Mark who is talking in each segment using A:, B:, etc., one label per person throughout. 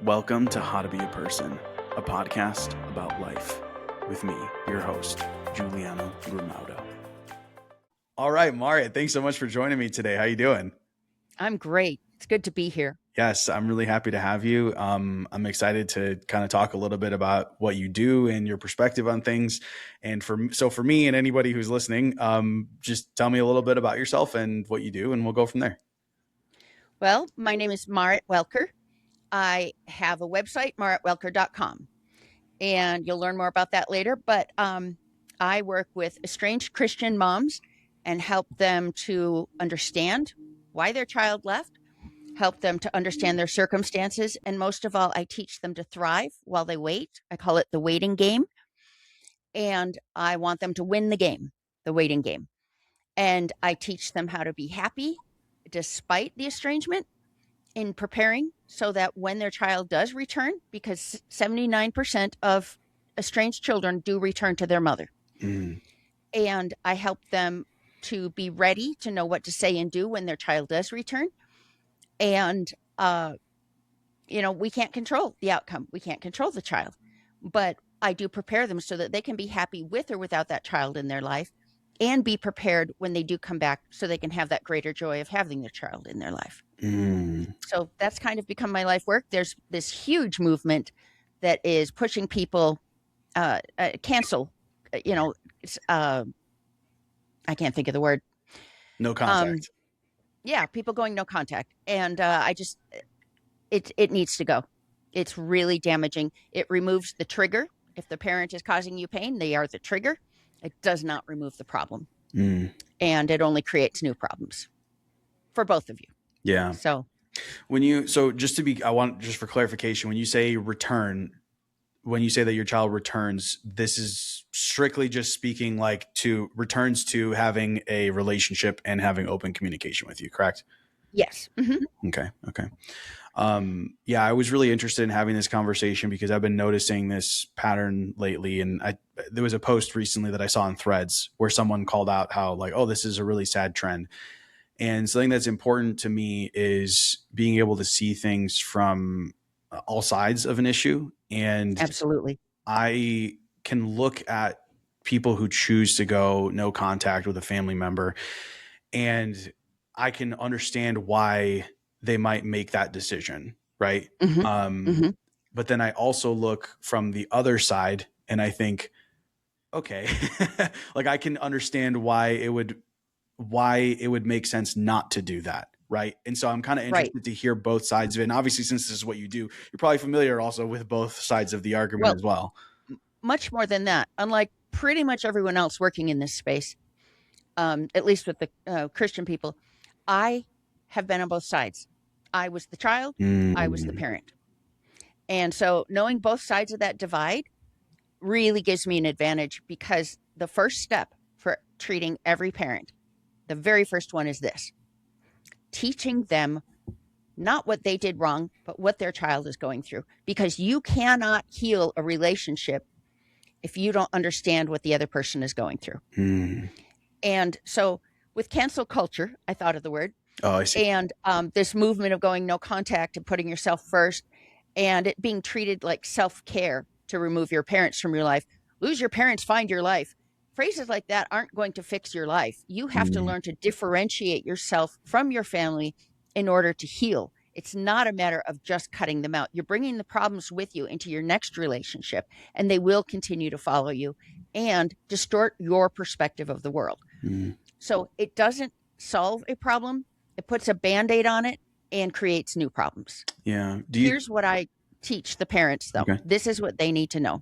A: Welcome to How to Be a Person, a podcast about life with me, your host, Giuliano. All right, Marit, thanks so much for joining me today. How you doing?
B: I'm great. It's good to be here.
A: Yes, I'm really happy to have you. I'm excited to kind of talk a little bit about what you do and your perspective on things. And for me and anybody who's listening, just tell me a little bit about yourself and what you do, and we'll go from there.
B: Well, my name is Marit Welker. I have a website, maritwelker.com, and you'll learn more about that later. But I work with estranged Christian moms and help them to understand why their child left, help them to understand their circumstances, and most of all, I teach them to thrive while they wait. I call it the waiting game, and I want them to win the game, the waiting game. And I teach them how to be happy despite the estrangement in preparing so that when their child does return, because 79% of estranged children do return to their mother.
A: Mm.
B: And I help them to be ready to know what to say and do when their child does return. And, we can't control the outcome. We can't control the child, but I do prepare them so that they can be happy with or without that child in their life and be prepared when they do come back so they can have that greater joy of having their child in their life.
A: Mm.
B: So that's kind of become my life work. There's this huge movement that is pushing people cancel, I can't think of the word.
A: No contact.
B: People going no contact. And it needs to go. It's really damaging. It removes the trigger. If the parent is causing you pain, they are the trigger. It does not remove the problem.
A: Mm.
B: And it only creates new problems for both of you.
A: Yeah.
B: So
A: I want just for clarification, when you say return, when you say that your child returns, this is strictly just speaking like to returns to having a relationship and having open communication with you, correct?
B: Yes. Mm-hmm.
A: Okay. I was really interested in having this conversation because I've been noticing this pattern lately. And there was a post recently that I saw in Threads where someone called out how like, oh, this is a really sad trend. And something that's important to me is being able to see things from all sides of an issue. And
B: Absolutely.
A: I can look at people who choose to go no contact with a family member, and I can understand why they might make that decision. Right.
B: Mm-hmm.
A: But then I also look from the other side and I think, okay, like I can understand why it would make sense not to do that. Right. And so I'm kind of interested to hear both sides of it. And obviously, since this is what you do, you're probably familiar also with both sides of the argument as well.
B: Much more than that. Unlike pretty much everyone else working in this space, at least with the Christian people, I have been on both sides. I was the child. I was the parent. And so knowing both sides of that divide really gives me an advantage, because the first step for treating every parent, the very first one is this: teaching them not what they did wrong, but what their child is going through. Because you cannot heal a relationship if you don't understand what the other person is going through. And so with cancel culture, I thought of the word.
A: Oh, I see.
B: And this movement of going no contact and putting yourself first, and it being treated like self-care to remove your parents from your life. Lose your parents, find your life. Phrases like that aren't going to fix your life. You have to learn to differentiate yourself from your family in order to heal. It's not a matter of just cutting them out. You're bringing the problems with you into your next relationship, and they will continue to follow you and distort your perspective of the world. So it doesn't solve a problem. It puts a Band-Aid on it and creates new problems.
A: Yeah.
B: Here's what I teach the parents, though. Okay. This is what they need to know.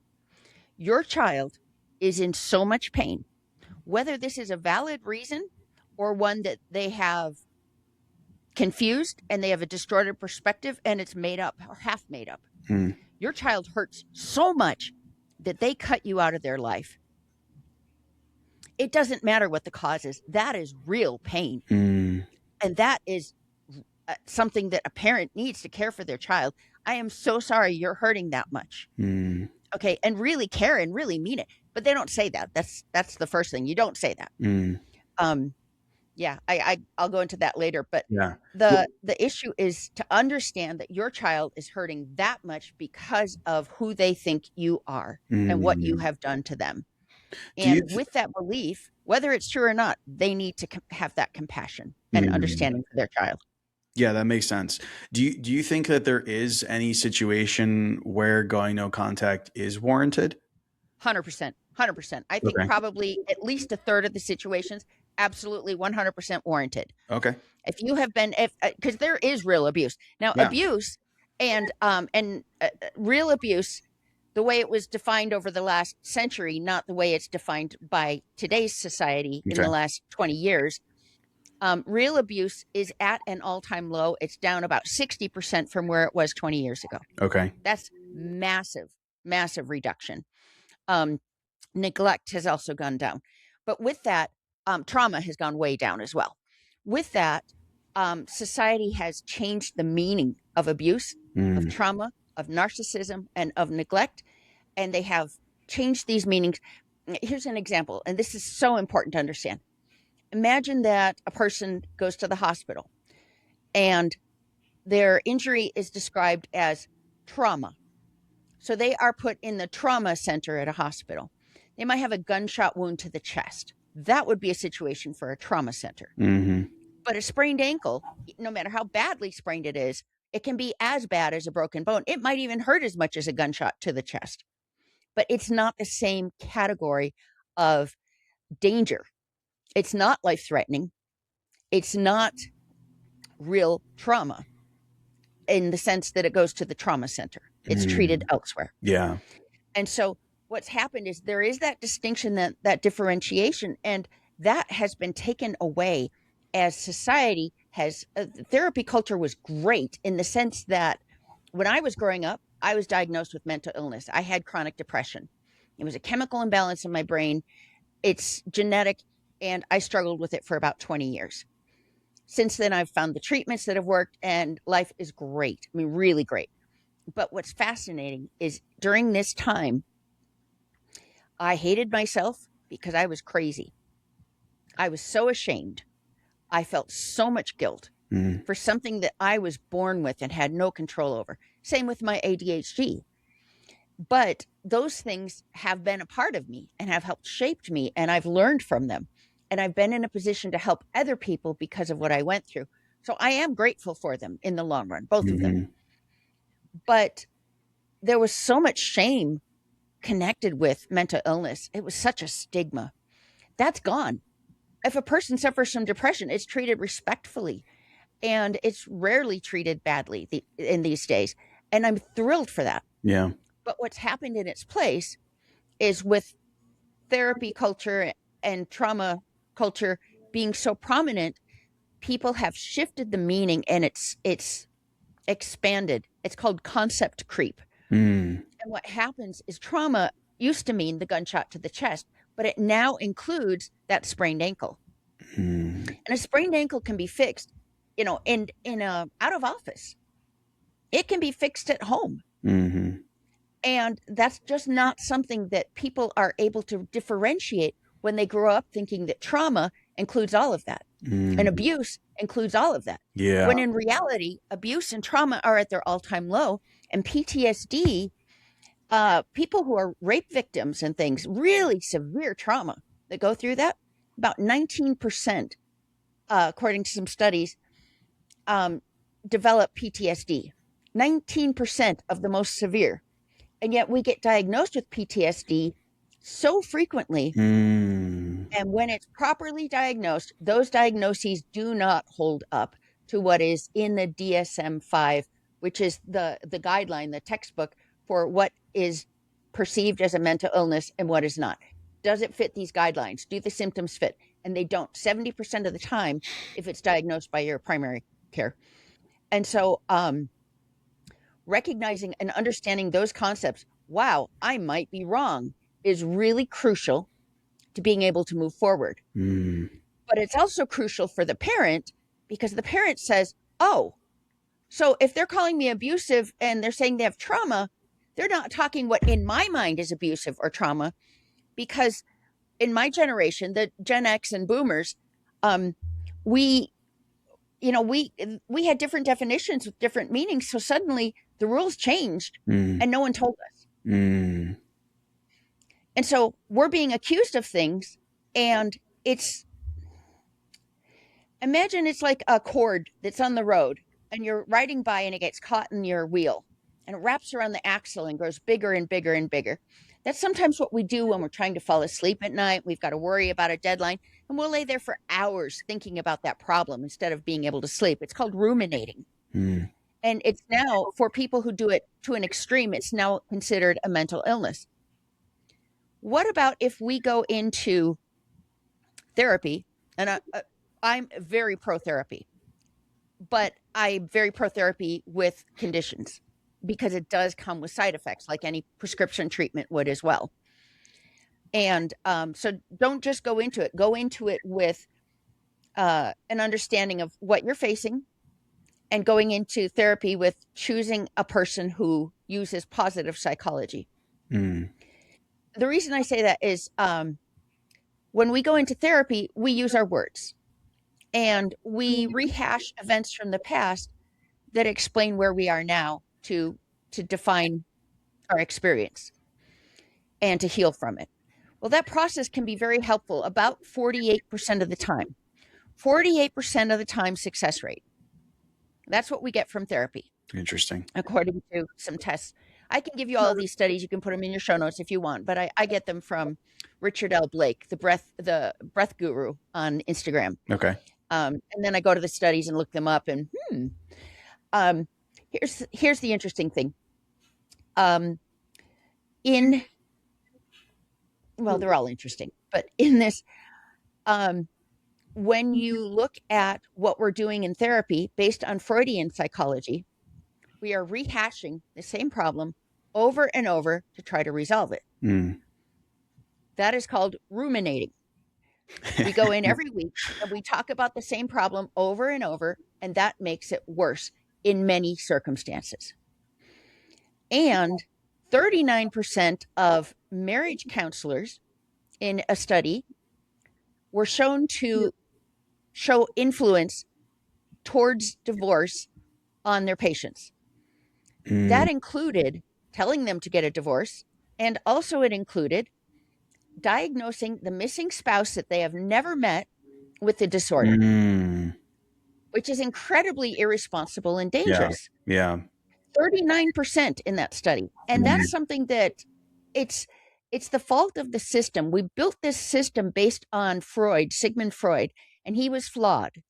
B: Your child is in so much pain, whether this is a valid reason or one that they have confused and they have a distorted perspective and it's made up or half made up. Your child hurts so much that they cut you out of their life. It doesn't matter what the cause is. That is real pain. And that is something that a parent needs to care for their child. I am so sorry you're hurting that much. Okay. And really care and really mean it. But they don't say that. That's the first thing. You don't say that. Yeah, I'll go into that later, but
A: Yeah.
B: the
A: Well,
B: the issue is to understand that your child is hurting that much because of who they think you are and what you
A: mm,
B: have done to them.
A: do you?
B: And with that belief, whether it's true or not, they need to have that compassion and
A: Mm,
B: understanding for their child.
A: yeah, that makes sense. Do you think that there is any situation where going no contact is warranted?
B: 100%. 100%. I think
A: Okay.
B: probably at least a third of the situations, absolutely 100% warranted.
A: Okay.
B: If you have been, if because there is real abuse now,
A: Yeah.
B: abuse and real abuse, the way it was defined over the last century, not the way it's defined by today's society in
A: Okay.
B: the last 20 years. Real abuse is at an all-time low. It's down about 60% from where it was 20 years ago.
A: Okay.
B: That's massive, massive reduction. Um, Neglect has also gone down. But with that, trauma has gone way down as well. With that, society has changed the meaning of abuse, of
A: Mm,
B: trauma, of narcissism, and of neglect. And they have changed these meanings. Here's an example, and this is so important to understand. Imagine that a person goes to the hospital and their injury is described as trauma. So they are put in the trauma center at a hospital. They might have a gunshot wound to the chest. That would be a situation for a trauma center.
A: hmm.
B: But a sprained ankle, no matter how badly sprained it is, it can be as bad as a broken bone. It might even hurt as much as a gunshot to the chest, but it's not the same category of danger. It's not life threatening. It's not real trauma in the sense that it goes to the trauma center. It's treated
A: Mm,
B: elsewhere.
A: yeah.
B: And so what's happened is there is that distinction, that differentiation, and that has been taken away as society has. Therapy culture was great in the sense that when I was growing up, I was diagnosed with mental illness. I had chronic depression. It was a chemical imbalance in my brain. It's genetic, and I struggled with it for about 20 years. Since then, I've found the treatments that have worked, and life is great. I mean, really great. But what's fascinating is during this time, I hated myself because I was crazy. I was so ashamed. I felt so much guilt
A: Mm,
B: for something that I was born with and had no control over. Same with my ADHD. But those things have been a part of me and have helped shaped me, and I've learned from them. And I've been in a position to help other people because of what I went through. So I am grateful for them in the long run, both of them.
A: hmm.
B: But there was so much shame connected with mental illness. It was such a stigma. That's gone. If a person suffers from depression, it's treated respectfully and it's rarely treated badly in these days. And I'm thrilled for that.
A: Yeah.
B: But what's happened in its place is with therapy culture and trauma culture being so prominent, people have shifted the meaning and it's expanded. It's called concept creep.
A: Mm,
B: And what happens is trauma used to mean the gunshot to the chest, but it now includes that sprained ankle.
A: mm,
B: And a sprained ankle can be fixed, in a out of office. It can be fixed at home.
A: hmm.
B: And that's just not something that people are able to differentiate when they grow up thinking that trauma includes all of that and
A: Mm,
B: abuse includes all of that.
A: yeah.
B: When in reality, abuse and trauma are at their all-time low, and PTSD, people who are rape victims and things, really severe trauma that go through that, about 19%, according to some studies, um, develop PTSD. 19% of the most severe. And yet we get diagnosed with PTSD so frequently.
A: Mm,
B: And when it's properly diagnosed, those diagnoses do not hold up to what is in the DSM-5, which is the guideline, the textbook for what is perceived as a mental illness and what is not. Does it fit these guidelines? Do the symptoms fit? And they don't 70% of the time if it's diagnosed by your primary care. And so recognizing and understanding those concepts, wow, I might be wrong, is really crucial to being able to move forward.
A: mm,
B: But it's also crucial for the parent because the parent says, oh, so if they're calling me abusive and they're saying they have trauma, they're not talking what in my mind is abusive or trauma. Because in my generation, the Gen X and boomers, um, we, we had different definitions with different meanings. So suddenly the rules changed
A: Mm.
B: and no one told us.
A: Mm.
B: And so we're being accused of things, and imagine it's like a cord that's on the road and you're riding by and it gets caught in your wheel and it wraps around the axle and grows bigger and bigger and bigger. That's sometimes what we do when we're trying to fall asleep at night. We've got to worry about a deadline, and we'll lay there for hours thinking about that problem instead of being able to sleep. It's called ruminating.
A: Mm.
B: And it's now, for people who do it to an extreme, it's now considered a mental illness. What about if we go into therapy? And I'm very pro therapy, but I'm very pro therapy with conditions, because it does come with side effects like any prescription treatment would as well. And so don't just go into it. Go into it with an understanding of what you're facing, and going into therapy with choosing a person who uses positive psychology.
A: Mm.
B: The reason I say that is when we go into therapy, we use our words and we rehash events from the past that explain where we are now to define our experience and to heal from it. Well, that process can be very helpful about 48% of the time. 48% of the time success rate. That's what we get from therapy,
A: Interesting.
B: according to some tests. I can give you all of these studies. You can put them in your show notes if you want, but I get them from Richard L. Blake, the breath guru on Instagram.
A: Okay.
B: And then I go to the studies and look them up. And here's the interesting thing. Well, they're all interesting, but in this, when you look at what we're doing in therapy based on Freudian psychology, we are rehashing the same problem over and over to try to resolve it.
A: Mm.
B: That is called ruminating. We go in every week and we talk about the same problem over and over, and that makes it worse in many circumstances. And 39% of marriage counselors in a study were shown to show influence towards divorce on their patients.
A: Mm.
B: That included telling them to get a divorce, and also it included diagnosing the missing spouse that they have never met with the disorder, which is incredibly irresponsible and dangerous.
A: Yeah.
B: 39% in that study. And that's something that it's the fault of the system. We built this system based on Sigmund Freud, and he was flawed.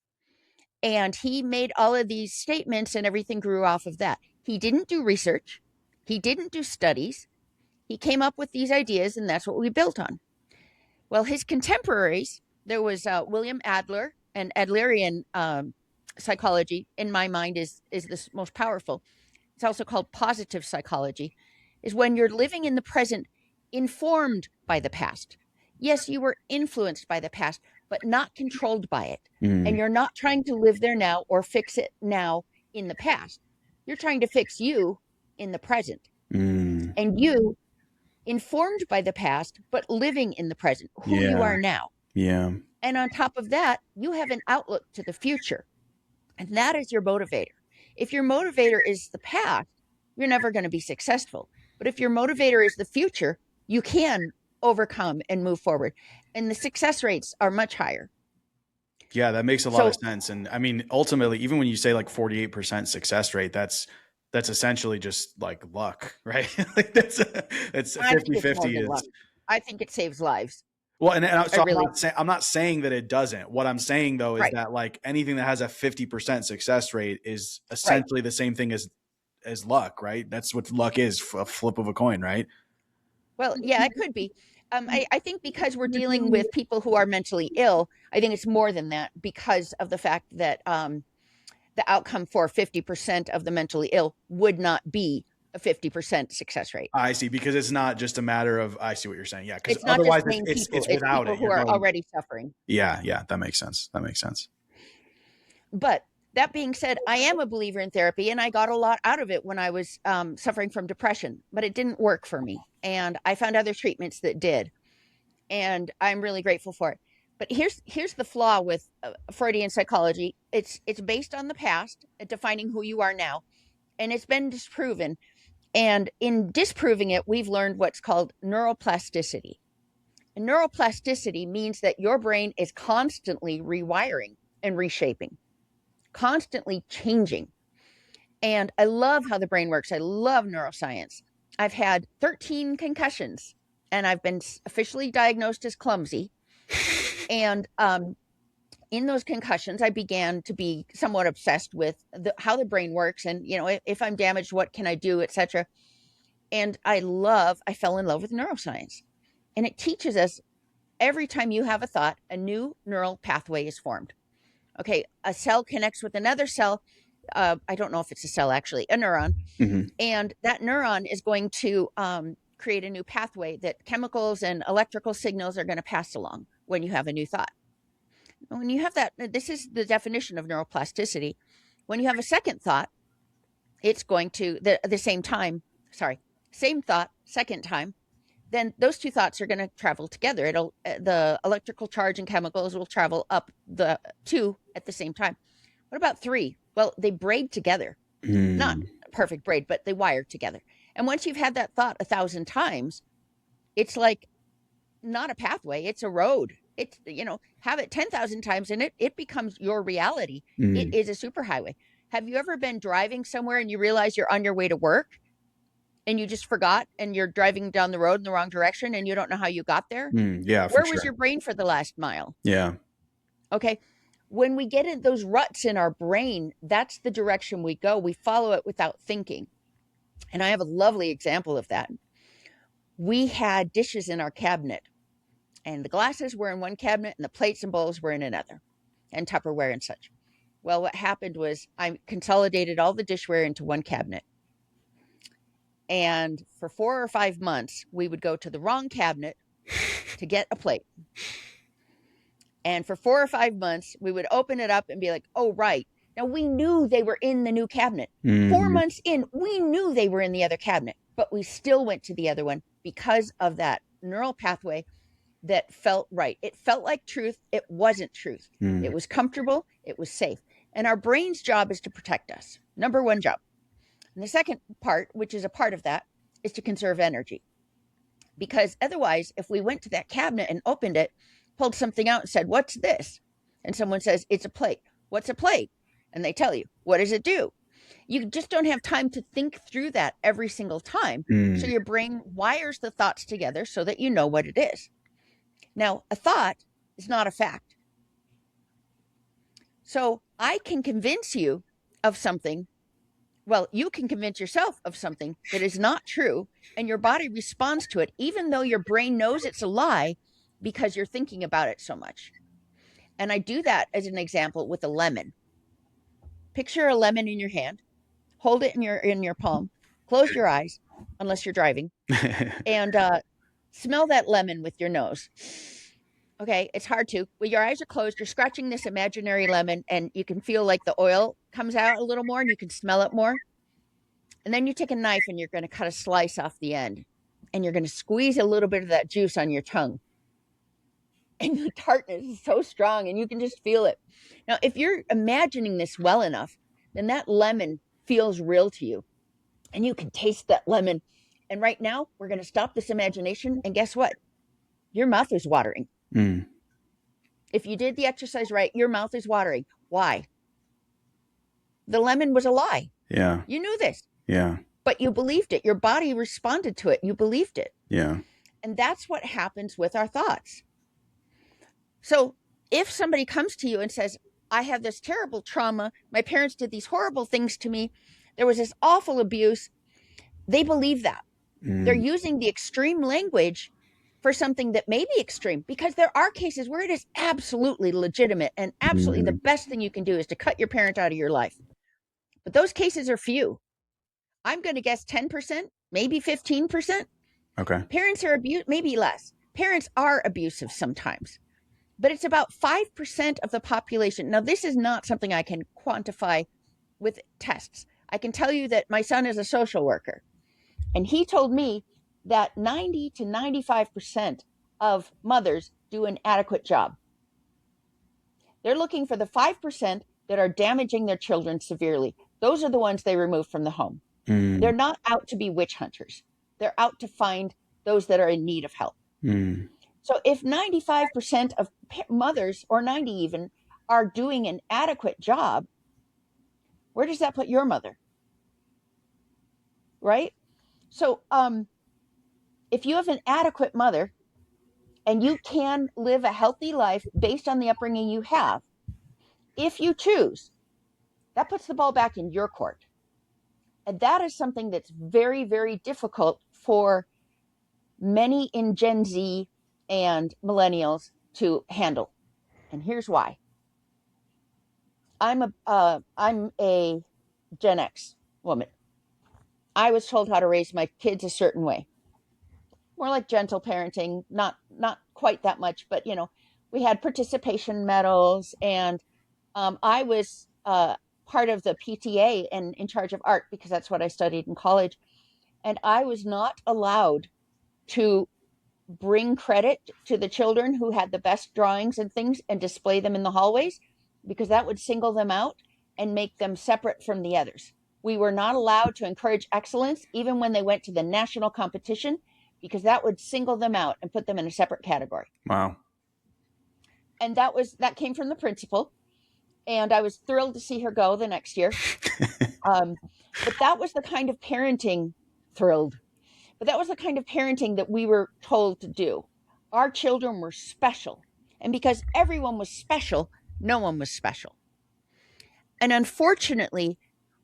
B: And he made all of these statements and everything grew off of that. He didn't do research. He didn't do studies. He came up with these ideas, and that's what we built on. Well, his contemporaries, there was William Adler, and Adlerian psychology, in my mind, is the most powerful. It's also called positive psychology, is when you're living in the present, informed by the past. Yes, you were influenced by the past, but not controlled by it. And you're not trying to live there now or fix it now in the past. You're trying to fix you in the present. And you, informed by the past, but living in the present, who you are now.
A: Yeah.
B: And on top of that, you have an outlook to the future. And that is your motivator. If your motivator is the past, you're never going to be successful. But if your motivator is the future, you can overcome and move forward. And the success rates are much higher.
A: Yeah, that makes a lot of sense. And I mean, ultimately, even when you say like 48% success rate, that's essentially just like luck, right? Like that's 50-50.
B: I think it saves lives.
A: Well, so I'm not saying that it doesn't. What I'm saying though is that like anything that has a 50% success rate is essentially the same thing as luck, right? That's what luck is, a flip of a coin, right?
B: Well, yeah, it could be. I think because we're dealing with people who are mentally ill, I think it's more than that, because of the fact that the outcome for 50% of the mentally ill would not be a 50% success rate.
A: I see, because it's not just a matter of, I see what you're saying. Yeah, because
B: otherwise
A: it's without
B: people who are already suffering.
A: Yeah, that makes sense.
B: But that being said, I am a believer in therapy, and I got a lot out of it when I was suffering from depression, but it didn't work for me. And I found other treatments that did. And I'm really grateful for it. But here's the flaw with Freudian psychology. It's based on the past, defining who you are now, and it's been disproven. And in disproving it, we've learned what's called neuroplasticity. And neuroplasticity means that your brain is constantly rewiring and reshaping, constantly changing. And I love how the brain works. I love neuroscience. I've had 13 concussions, and I've been officially diagnosed as clumsy. And in those concussions, I began to be somewhat obsessed with how the brain works, and if I'm damaged, what can I do, etc. And I fell in love with neuroscience, and it teaches us every time you have a thought, a new neural pathway is formed. Okay, a cell connects with another cell. I don't know if it's a cell, actually, a neuron.
A: Mm-hmm.
B: And that neuron is going to create a new pathway that chemicals and electrical signals are going to pass along when you have a new thought. When you have that, this is the definition of neuroplasticity. When you have a second thought, it's going to, the same thought, second time, then those two thoughts are going to travel together. The electrical charge and chemicals will travel up the two at the same time. What about three? Well, they braid together. Not a perfect braid, but they wire together. And once you've had that thought 1,000 times, it's like not a pathway, it's a road. It's, have it 10,000 times and it becomes your reality. It is a superhighway. Have you ever been driving somewhere and you realize you're on your way to work and you just forgot and you're driving down the road in the wrong direction and you don't know how you got there?
A: Yeah.
B: Where was your brain for the last mile?
A: Yeah.
B: Okay. When we get in those ruts in our brain, that's the direction we go. We follow it without thinking. And I have a lovely example of that. We had dishes in our cabinet, and the glasses were in one cabinet and the plates and bowls were in another, and Tupperware and such. Well, what happened was I consolidated all the dishware into one cabinet. And for 4 or 5 months, we would go to the wrong cabinet to get a plate. And for 4 or 5 months, we would open it up and be like, oh, right. Now, we knew they were in the new cabinet. 4 months in, we knew they were in the other cabinet, but we still went to the other one because of that neural pathway that felt right. It felt like truth. It wasn't truth. It was comfortable. It was safe. And our brain's job is to protect us. Number one job. And the second part, which is a part of that, is to conserve energy. Because otherwise, if we went to that cabinet and opened it, pulled something out and said, what's this? And someone says, it's a plate. What's a plate? And they tell you, what does it do? You just don't have time to think through that every single time. So your brain wires the thoughts together so that you know what it is. Now, a thought is not a fact. So I can convince you of something. Well, you can convince yourself of something that is not true, and your body responds to it, even though your brain knows it's a lie because you're thinking about it so much. And I do that as an example with a lemon. Picture a lemon in your hand, hold it in your palm, close your eyes, unless you're driving, and smell that lemon with your nose. Okay, it's hard to. When your eyes are closed, you're scratching this imaginary lemon, and you can feel like the oil comes out a little more, and you can smell it more. And then you take a knife, and you're going to cut a slice off the end, and you're going to squeeze a little bit of that juice on your tongue. And the tartness is so strong, and you can just feel it. Now, if you're imagining this well enough, then that lemon feels real to you, and you can taste that lemon. And right now, we're going to stop this imagination, and guess what? Your mouth is watering. If you did the exercise right, your mouth is watering. Why? The lemon was a lie.
A: Yeah.
B: You knew this.
A: Yeah.
B: But you believed it. Your body responded to it. You believed it.
A: Yeah.
B: And that's what happens with our thoughts. So if somebody comes to you and says, I have this terrible trauma, my parents did these horrible things to me, there was this awful abuse, they believe that. They're using the extreme language for something that may be extreme, because there are cases where it is absolutely legitimate and absolutely the best thing you can do is to cut your parent out of your life. But those cases are few. I'm going to guess 10%, maybe 15%.
A: Okay.
B: Parents are maybe less. Parents are abusive sometimes, but it's about 5% of the population. Now, this is not something I can quantify with tests. I can tell you that my son is a social worker, and he told me that 90 to 95% of mothers do an adequate job. They're looking for the 5% that are damaging their children severely. Those are the ones they remove from the home. They're not out to be witch hunters. They're out to find those that are in need of help. So if 95% of mothers, or 90 even, are doing an adequate job, where does that put your mother? Right? So if you have an adequate mother and you can live a healthy life based on the upbringing you have, if you choose, that puts the ball back in your court. And that is something that's very, very difficult for many in Gen Z and millennials to handle. And here's why. I'm a Gen X woman. I was told how to raise my kids a certain way. More like gentle parenting, not quite that much, but we had participation medals, and I was part of the PTA and in charge of art because that's what I studied in college. And I was not allowed to bring credit to the children who had the best drawings and things and display them in the hallways, because that would single them out and make them separate from the others. We were not allowed to encourage excellence even when they went to the national competition, because that would single them out and put them in a separate category.
A: Wow.
B: And that came from the principal, and I was thrilled to see her go the next year. But that was the kind of parenting But that was the kind of parenting that we were told to do. Our children were special. And because everyone was special, no one was special. And unfortunately,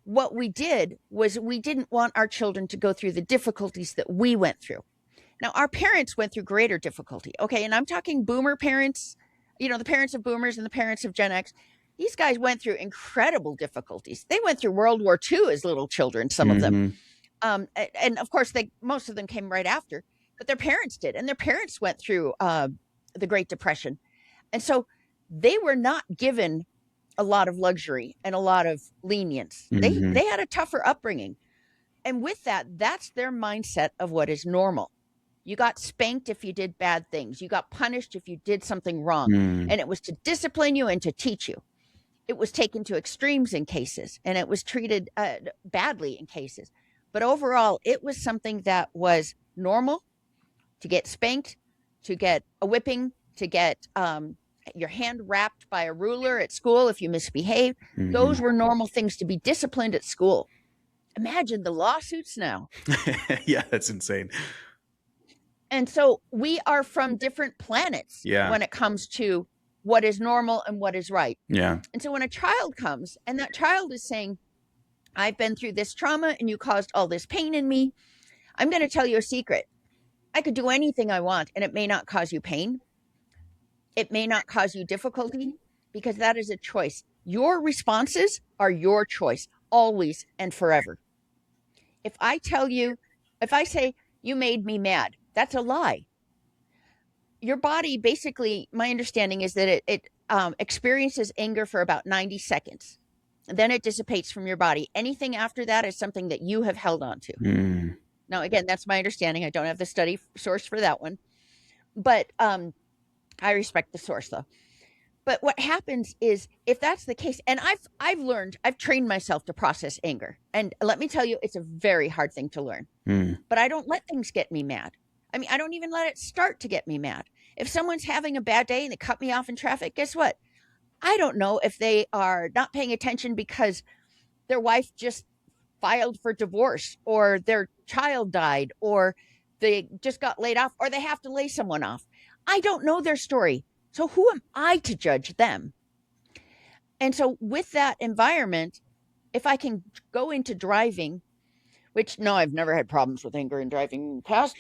B: what we did was we didn't want our children to go through the difficulties that we went through. Now, our parents went through greater difficulty. Okay, and I'm talking boomer parents, the parents of boomers and the parents of Gen X. These guys went through incredible difficulties. They went through World War II as little children, some of them. And of course, most of them came right after, but their parents did. And their parents went through the Great Depression. And so they were not given a lot of luxury and a lot of lenience. They had a tougher upbringing. And with that, that's their mindset of what is normal. You got spanked if you did bad things. You got punished if you did something wrong. And it was to discipline you and to teach you. It was taken to extremes in cases, and it was treated badly in cases. But overall, it was something that was normal to get spanked, to get a whipping, to get your hand wrapped by a ruler at school if you misbehaved. Those were normal things to be disciplined at school. Imagine the lawsuits now.
A: Yeah, that's insane.
B: And so we are from different planets when it comes to what is normal and what is right.
A: Yeah.
B: And so when a child comes and that child is saying, I've been through this trauma and you caused all this pain in me, I'm going to tell you a secret. I could do anything I want and it may not cause you pain. It may not cause you difficulty, because that is a choice. Your responses are your choice, always and forever. If I say you made me mad, that's a lie. Your body, basically, my understanding is that it experiences anger for about 90 seconds. Then it dissipates from your body. Anything after that is something that you have held on to. Now, again, that's my understanding. I don't have the study source for that one. But I respect the source, though. But what happens is, if that's the case, and I've trained myself to process anger. And let me tell you, it's a very hard thing to learn. But I don't let things get me mad. I mean, I don't even let it start to get me mad. If someone's having a bad day and they cut me off in traffic, guess what? I don't know if they are not paying attention because their wife just filed for divorce, or their child died, or they just got laid off, or they have to lay someone off. I don't know their story. So who am I to judge them? And so with that environment, if I can go into driving, which, no, I've never had problems with anger in driving in the past.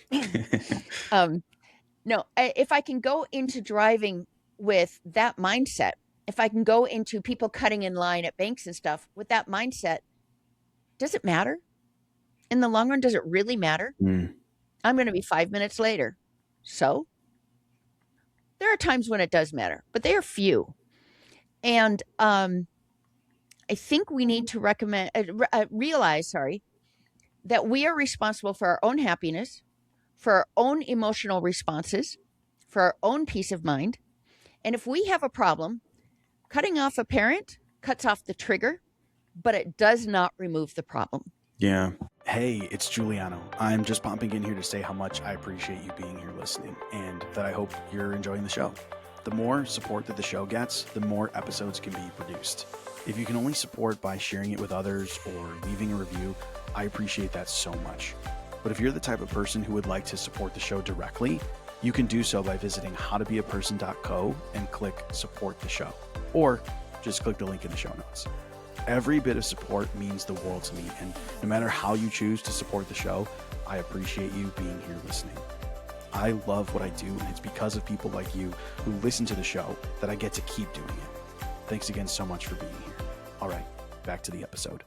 B: No, if I can go into driving with that mindset, if I can go into people cutting in line at banks and stuff with that mindset, does it matter? In the long run, does it really matter? I'm going to be 5 minutes later. So there are times when it does matter, but they are few. And I think we need to realize that we are responsible for our own happiness, for our own emotional responses, for our own peace of mind. And if we have a problem, Cutting off a parent cuts off the trigger, but it does not remove the problem.
A: Yeah. Hey, it's Giuliano. I'm just popping in here to say how much I appreciate you being here listening and that I hope you're enjoying the show. The more support that the show gets, the more episodes can be produced. If you can only support by sharing it with others or leaving a review, I appreciate that so much. But if you're the type of person who would like to support the show directly, you can do so by visiting howtobeaperson.co and click support the show, or just click the link in the show notes. Every bit of support means the world to me, and no matter how you choose to support the show, I appreciate you being here listening. I love what I do, and it's because of people like you who listen to the show that I get to keep doing it. Thanks again so much for being here. All right, back to the episode.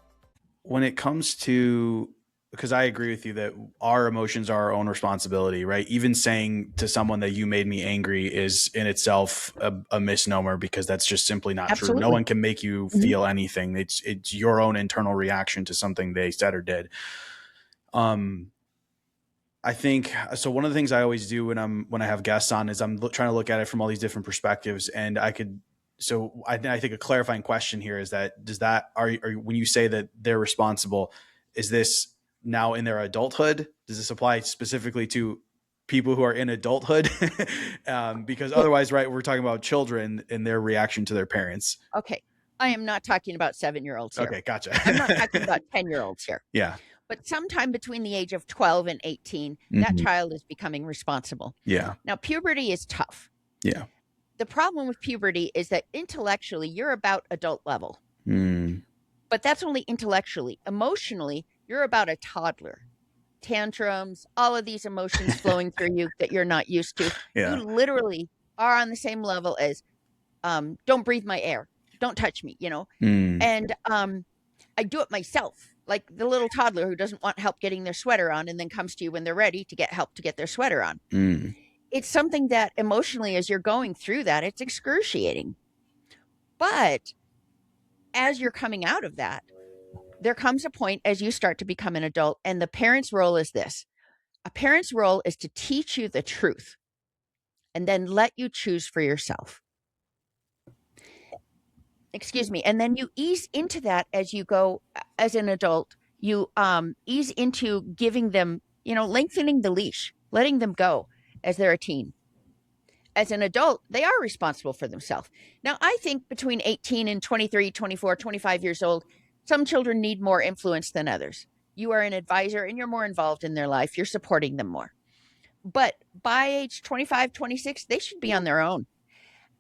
A: When it comes to, because I agree with you that our emotions are our own responsibility, right? Even saying to someone that you made me angry is in itself a misnomer, because that's just simply not
B: Absolutely.
A: true. No one can make you feel anything. It's your own internal reaction to something they said or did. I think so. One of the things I always do when I have guests on is I'm trying to look at it from all these different perspectives, and I think a clarifying question here is that when you say that they're responsible, is this now in their adulthood? Does this apply specifically to people who are in adulthood? Because otherwise, right, we're talking about children and their reaction to their parents.
B: Okay. I am not talking about 7-year-olds here.
A: Okay, gotcha.
B: I'm not talking about 10-year-olds here.
A: Yeah.
B: But sometime between the age of 12 and 18, that child is becoming responsible.
A: Yeah.
B: Now, puberty is tough.
A: Yeah.
B: The problem with puberty is that intellectually, you're about adult level. But that's only intellectually. Emotionally, you're about a toddler. Tantrums, all of these emotions flowing through you that you're not used to.
A: Yeah.
B: You literally are on the same level as, don't breathe my air. Don't touch me, And I do it myself. Like the little toddler who doesn't want help getting their sweater on and then comes to you when they're ready to get help to get their sweater on. It's something that emotionally, as you're going through that, it's excruciating. But as you're coming out of that, there comes a point as you start to become an adult, and the parent's role is this. A parent's role is to teach you the truth and then let you choose for yourself. Excuse me. And then you ease into that as you go as an adult. You ease into giving them, lengthening the leash, letting them go as they're a teen. As an adult, they are responsible for themselves. Now, I think between 18 and 23, 24, 25 years old, some children need more influence than others. You are an advisor and you're more involved in their life. You're supporting them more. But by age 25, 26, they should be on their own.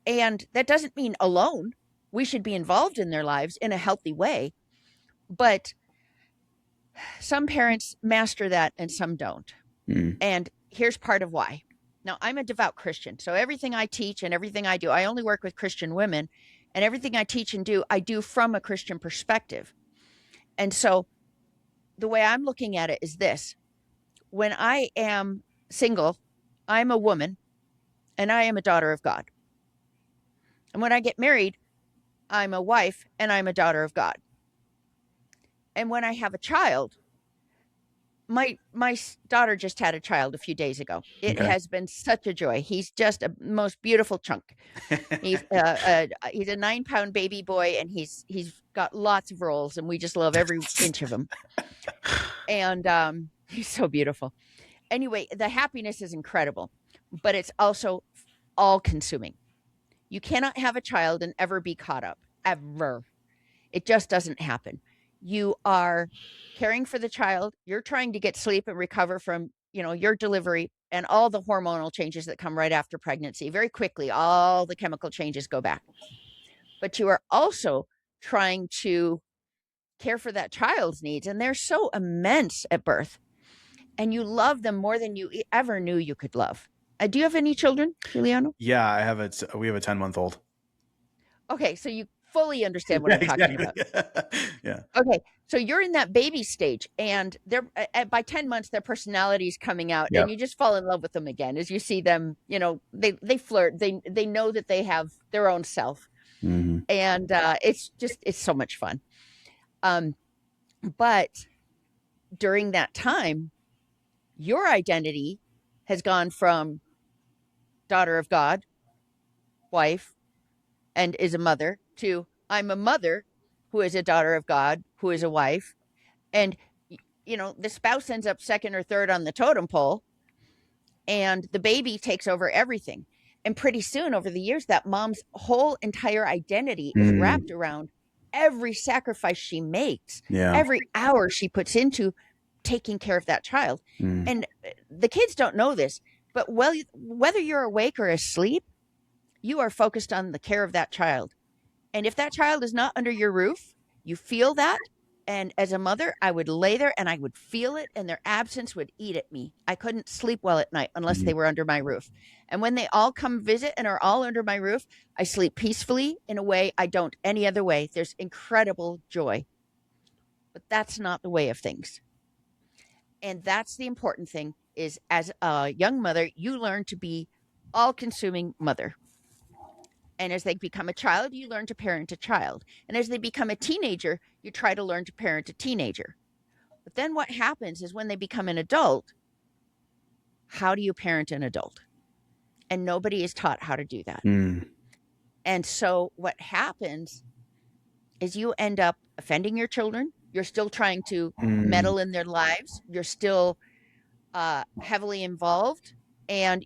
B: And that doesn't mean alone. We should be involved in their lives in a healthy way. But some parents master that and some don't. And here's part of why. Now, I'm a devout Christian. So everything I teach and everything I do, I only work with Christian women. And everything I teach and do, I do from a Christian perspective. And so the way I'm looking at it is this. When I am single, I'm a woman and I am a daughter of God. And when I get married, I'm a wife and I'm a daughter of God. And when I have a child, my daughter just had a child a few days ago. It has been such a joy. He's just a most beautiful chunk. He's a 9-pound baby boy, and he's got lots of rolls, and we just love every inch of him. And he's so beautiful. Anyway, the happiness is incredible, but it's also all-consuming. You cannot have a child and ever be caught up, ever. It just doesn't happen. You are caring for the child. You're trying to get sleep and recover from, your delivery and all the hormonal changes that come right after pregnancy. Very quickly, all the chemical changes go back. But you are also trying to care for that child's needs. And they're so immense at birth. And you love them more than you ever knew you could love. Do you have any children, Giuliano?
A: Yeah, we have a 10-month-old.
B: Okay, so you fully understand what I'm talking about.
A: Yeah.
B: Okay, so you're in that baby stage, and they're by 10 months, their personality is coming out, and you just fall in love with them again as you see them. They flirt. They know that they have their own self, and it's so much fun. But during that time, your identity has gone from daughter of God, wife, and is a mother, to I'm a mother who is a daughter of God, who is a wife, and the spouse ends up second or third on the totem pole, and the baby takes over everything. And pretty soon, over the years, that mom's whole entire identity is wrapped around every sacrifice she makes,
A: Yeah.
B: every hour she puts into taking care of that child. And the kids don't know this, but whether you're awake or asleep, you are focused on the care of that child. And if that child is not under your roof, you feel that. And as a mother, I would lay there and I would feel it, and their absence would eat at me. I couldn't sleep well at night unless they were under my roof. And when they all come visit and are all under my roof, I sleep peacefully in a way I don't any other way. There's incredible joy. But that's not the way of things. And that's the important thing is as a young mother, you learn to be all-consuming mother. And as they become a child, you learn to parent a child. And as they become a teenager, you try to learn to parent a teenager. But then what happens is when they become an adult, how do you parent an adult? And nobody is taught how to do that. And so what happens is you end up offending your children. You're still trying to meddle in their lives. You're still heavily involved. And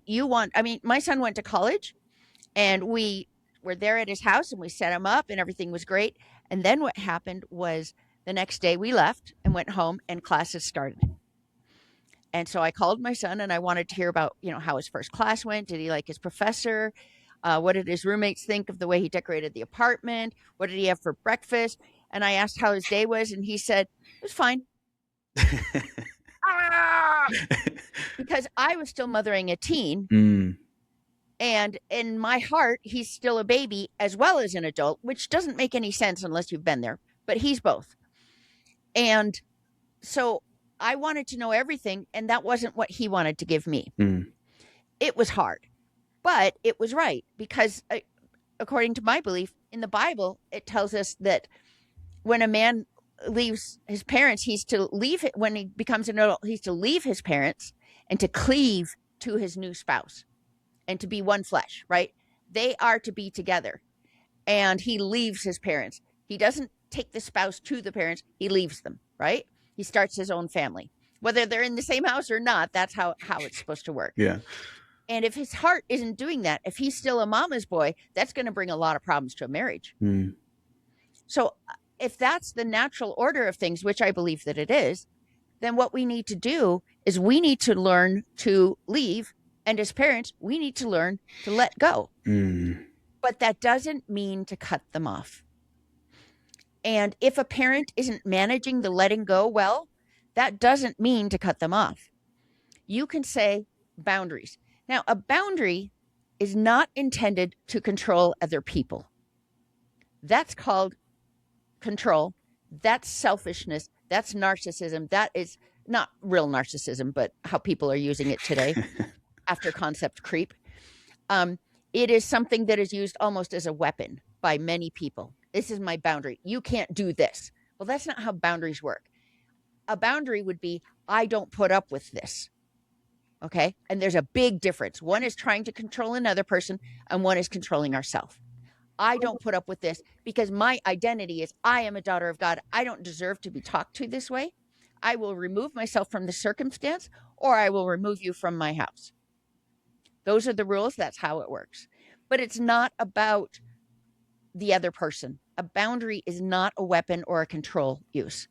B: my son went to college, and we were there at his house, and we set him up, and everything was great. And then what happened was the next day we left and went home, and classes started. And so I called my son, and I wanted to hear about, how his first class went. Did he like his professor? What did his roommates think of the way he decorated the apartment? What did he have for breakfast? And I asked how his day was, and he said, it was fine. Because I was still mothering a teen. And in my heart, he's still a baby as well as an adult, which doesn't make any sense unless you've been there. But he's both. And so I wanted to know everything, and that wasn't what he wanted to give me. It was hard, but it was right because according to my belief, in the Bible, it tells us that when a man leaves his parents, when he becomes an adult, he's to leave his parents and to cleave to his new spouse. And to be one flesh, right? They are to be together. And he leaves his parents. He doesn't take the spouse to the parents. He leaves them, right? He starts his own family. Whether they're in the same house or not, that's how it's supposed to work.
A: Yeah.
B: And if his heart isn't doing that, if he's still a mama's boy, that's going to bring a lot of problems to a marriage. So if that's the natural order of things, which I believe that it is, then what we need to do is we need to learn to leave. And as parents, we need to learn to let go. But that doesn't mean to cut them off. And if a parent isn't managing the letting go well, that doesn't mean to cut them off. You can say boundaries. Now, a boundary is not intended to control other people. That's called control. That's selfishness. That's narcissism. That is not real narcissism, but how people are using it today. After concept creep. It is something that is used almost as a weapon by many people. This is my boundary. You can't do this. Well, that's not how boundaries work. A boundary would be, I don't put up with this. Okay? And there's a big difference. One is trying to control another person, and one is controlling ourselves. I don't put up with this because my identity is I am a daughter of God. I don't deserve to be talked to this way. I will remove myself from the circumstance, or I will remove you from my house. Those are the rules. That's how it works. But it's not about the other person. A boundary is not a weapon or a control use.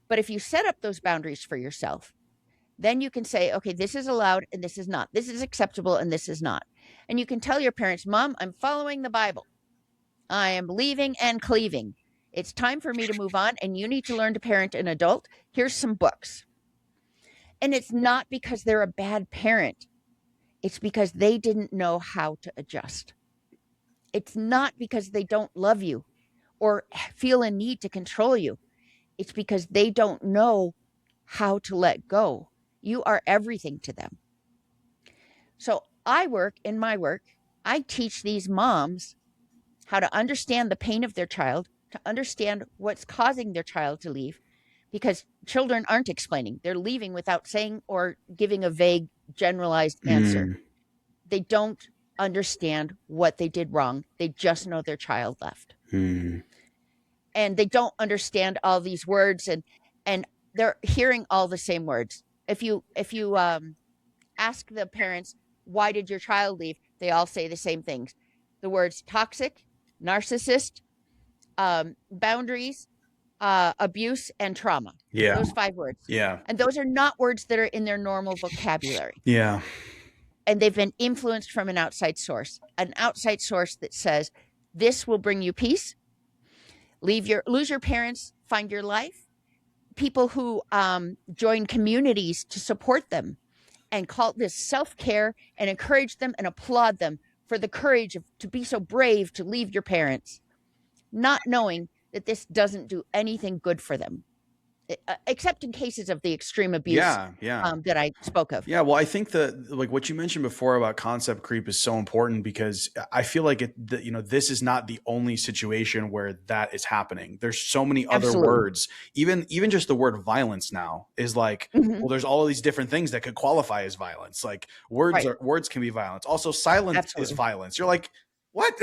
B: But if you set up those boundaries for yourself, then you can say, okay, this is allowed and this is not. This is acceptable and this is not. And you can tell your parents, Mom, I'm following the Bible. I am leaving and cleaving. It's time for me to move on, and you need to learn to parent an adult. Here's some books. And it's not because they're a bad parent. It's because they didn't know how to adjust. It's not because they don't love you or feel a need to control you. It's because they don't know how to let go. You are everything to them. So in my work, I teach these moms how to understand the pain of their child, to understand what's causing their child to leave, because children aren't explaining. They're leaving without saying or giving a vague, generalized answer. They don't understand what they did wrong. They just know their child left.
A: Mm.
B: And they don't understand all these words, and they're hearing all the same words. If you ask the parents, why did your child leave? They all say the same things. The words toxic, narcissist, boundaries, abuse, and trauma.
A: Yeah.
B: Those 5 words.
A: Yeah.
B: And those are not words that are in their normal vocabulary.
A: Yeah.
B: And they've been influenced from an outside source that says, this will bring you peace. Lose your parents, find your life. People who join communities to support them and call this self-care and encourage them and applaud them for the courage to be so brave to leave your parents, not knowing that this doesn't do anything good for them, except in cases of the extreme abuse that I spoke of.
A: Yeah, well, I think like what you mentioned before about concept creep is so important, because I feel like this is not the only situation where that is happening. There's so many other
B: Absolutely.
A: words. Even just the word violence now is like, well, there's all of these different things that could qualify as violence. Like words can be violence. Also, silence is violence. You're like, what?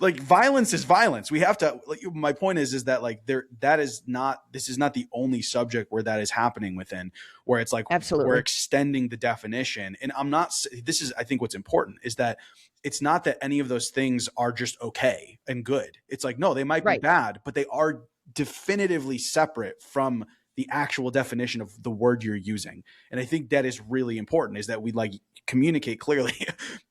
A: Like, violence is violence. We have to, like, my point is that like this is not the only subject where that is happening within, where it's like,
B: Absolutely.
A: we're extending the definition. And I think what's important is that it's not that any of those things are just okay and good. It's like, no, they might be bad, but they are definitively separate from the actual definition of the word you're using. And I think that is really important, is that we like communicate clearly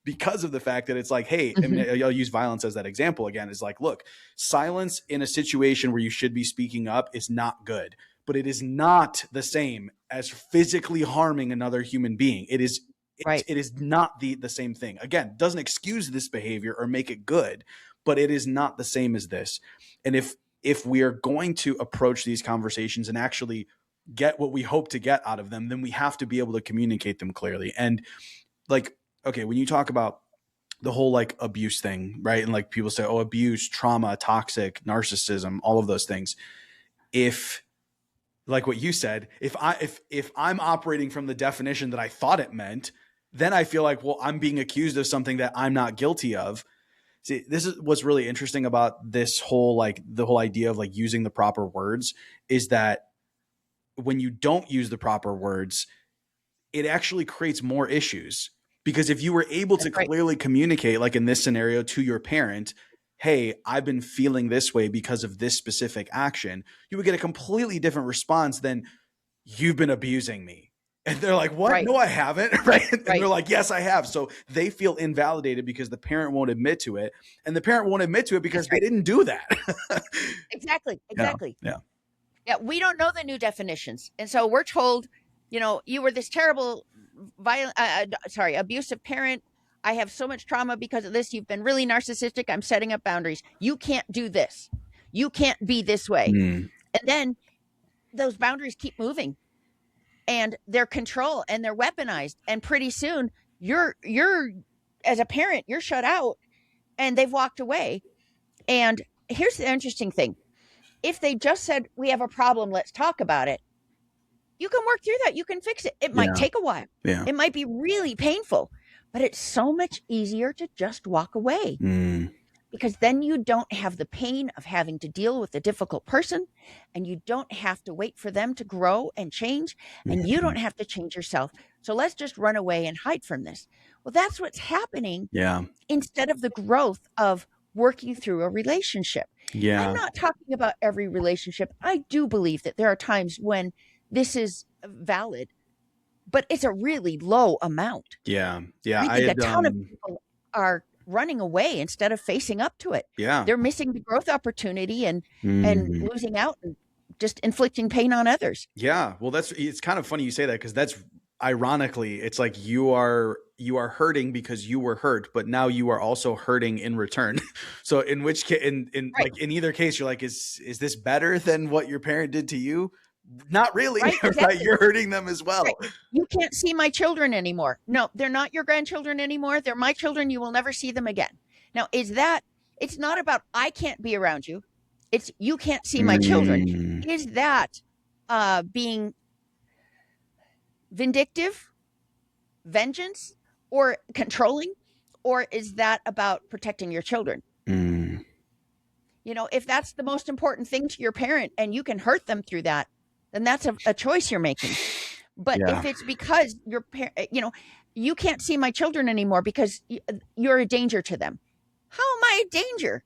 A: because of the fact that it's like, hey, I mean, I'll use violence as that example again, is like, look, silence in a situation where you should be speaking up is not good, but it is not the same as physically harming another human being. It is not the same thing. Again, doesn't excuse this behavior or make it good, but it is not the same as this. And if we are going to approach these conversations and actually get what we hope to get out of them, then we have to be able to communicate them clearly. And like, okay, when you talk about the whole like abuse thing, right? And like people say, oh, abuse, trauma, toxic, narcissism, all of those things. If, like what you said, if I'm operating from the definition that I thought it meant, then I feel like, well, I'm being accused of something that I'm not guilty of. See, this is what's really interesting about this whole, like the whole idea of like using the proper words, is that when you don't use the proper words, it actually creates more issues. Because if you were able to clearly communicate, like in this scenario, to your parent, hey, I've been feeling this way because of this specific action, you would get a completely different response than, you've been abusing me. And they're like, what? No, I haven't. Right. And they're like, yes, I have. So they feel invalidated because the parent won't admit to it. And the parent won't admit to it because they didn't do that.
B: Exactly.
A: Yeah.
B: We don't know the new definitions. And so we're told, you were this terrible, abusive parent. I have so much trauma because of this. You've been really narcissistic. I'm setting up boundaries. You can't do this. You can't be this way. And then those boundaries keep moving, and they're control and they're weaponized. And pretty soon you're as a parent, you're shut out and they've walked away. And here's the interesting thing. If they just said, we have a problem, let's talk about it, you can work through that. You can fix it. It might take a while. It might be really painful, but it's so much easier to just walk away. Because then you don't have the pain of having to deal with a difficult person, and you don't have to wait for them to grow and change, and you don't have to change yourself. So let's just run away and hide from this. Well, that's what's happening. Instead of the growth of working through a relationship. I'm not talking about every relationship. I do believe that there are times when this is valid, but it's a really low amount.
A: I
B: think a ton of people are running away instead of facing up to it. They're missing the growth opportunity and losing out and just inflicting pain on others.
A: Well, it's kind of funny you say that, because that's ironically, it's like you are hurting because you were hurt, but now you are also hurting in return. So in which case, like in either case, you're like, is this better than what your parent did to you? Not really. Exactly. You're hurting them as well.
B: You can't see my children anymore. No, they're not your grandchildren anymore. They're my children. You will never see them again. Now, it's not about, I can't be around you. It's, you can't see my children. Is that being vindictive, vengeance, or controlling, Or is that about protecting your children?
A: Mm.
B: If that's the most important thing to your parent and you can hurt them through that, then that's a choice you're making. But
A: Yeah.
B: if it's because your parent, you can't see my children anymore because you're a danger to them. How am I a danger?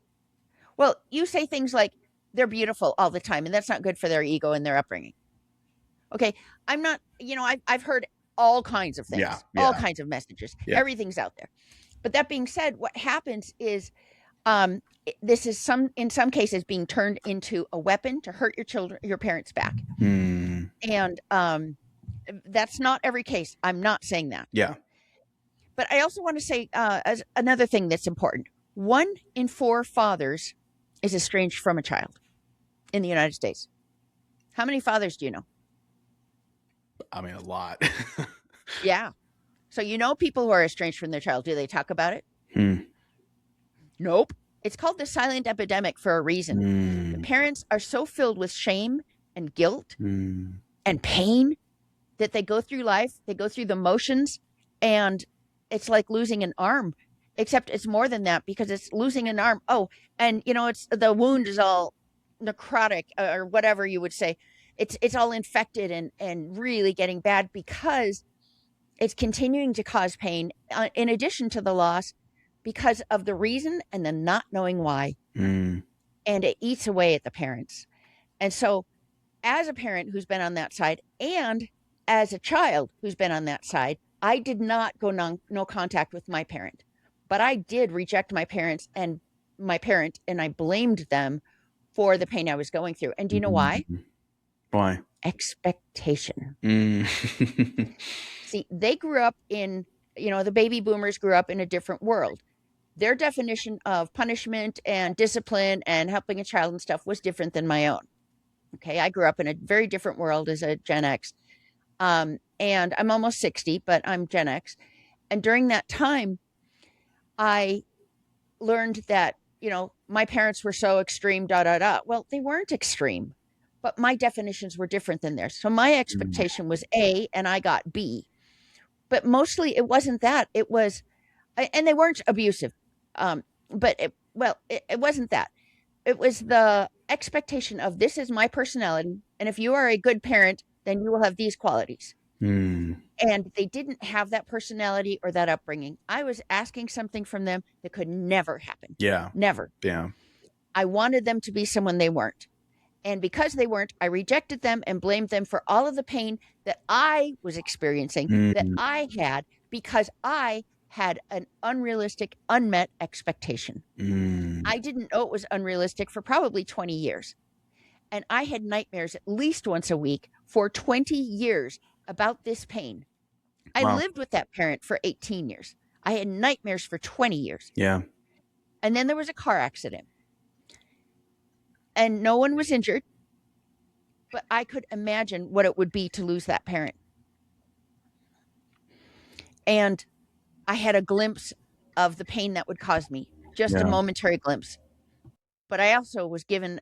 B: Well, you say things like they're beautiful all the time, and that's not good for their ego and their upbringing. Okay, I'm not, I've heard all kinds of
A: Yeah.
B: things, all
A: Yeah.
B: kinds of messages.
A: Yeah.
B: Everything's out there. But that being said, what happens is this is in some cases being turned into a weapon to hurt your parents back.
A: Mm.
B: And that's not every case. I'm not saying that.
A: Yeah.
B: But I also want to say as another thing that's important. 1 in 4 fathers is estranged from a child in the United States. How many fathers do you know?
A: I mean, a lot.
B: Yeah. So people who are estranged from their child. Do they talk about it?
A: Hmm.
B: Nope. It's called the silent epidemic for a reason. The parents are so filled with shame and guilt and pain that they go through life, they go through the motions, and it's like losing an arm, except it's more than that because it's losing an arm. Oh, and it's the wound is all necrotic or whatever you would say. It's all infected and really getting bad because it's continuing to cause pain in addition to the loss because of the reason and the not knowing why. And it eats away at the parents. And so as a parent who's been on that side and as a child who's been on that side, I did not go no contact with my parent, but I did reject my parent, and I blamed them for the pain I was going through. And do you know why?
A: Why?
B: Expectation.
A: Mm.
B: See, they grew up in, the baby boomers grew up in a different world. Their definition of punishment and discipline and helping a child and stuff was different than my own. Okay, I grew up in a very different world as a Gen X. And I'm almost 60, but I'm Gen X. And during that time, I learned that, my parents were so extreme, Well, they weren't extreme, but my definitions were different than theirs. So my expectation was A, and I got B. But mostly it wasn't that. It was, and they weren't abusive. But it wasn't that. It was the expectation of this is my personality. And if you are a good parent, then you will have these qualities. And they didn't have that personality or that upbringing. I was asking something from them that could never happen.
A: Yeah.
B: Never.
A: Yeah.
B: I wanted them to be someone they weren't. And because they weren't, I rejected them and blamed them for all of the pain that I was experiencing, that I had, because I had an unrealistic, unmet expectation. I didn't know it was unrealistic for probably 20 years. And I had nightmares at least once a week for 20 years about this pain. I lived with that parent for 18 years. I had nightmares for 20 years.
A: Yeah.
B: And then there was a car accident. And no one was injured, but I could imagine what it would be to lose that parent. And I had a glimpse of the pain that would cause me, just a momentary glimpse. But I also was given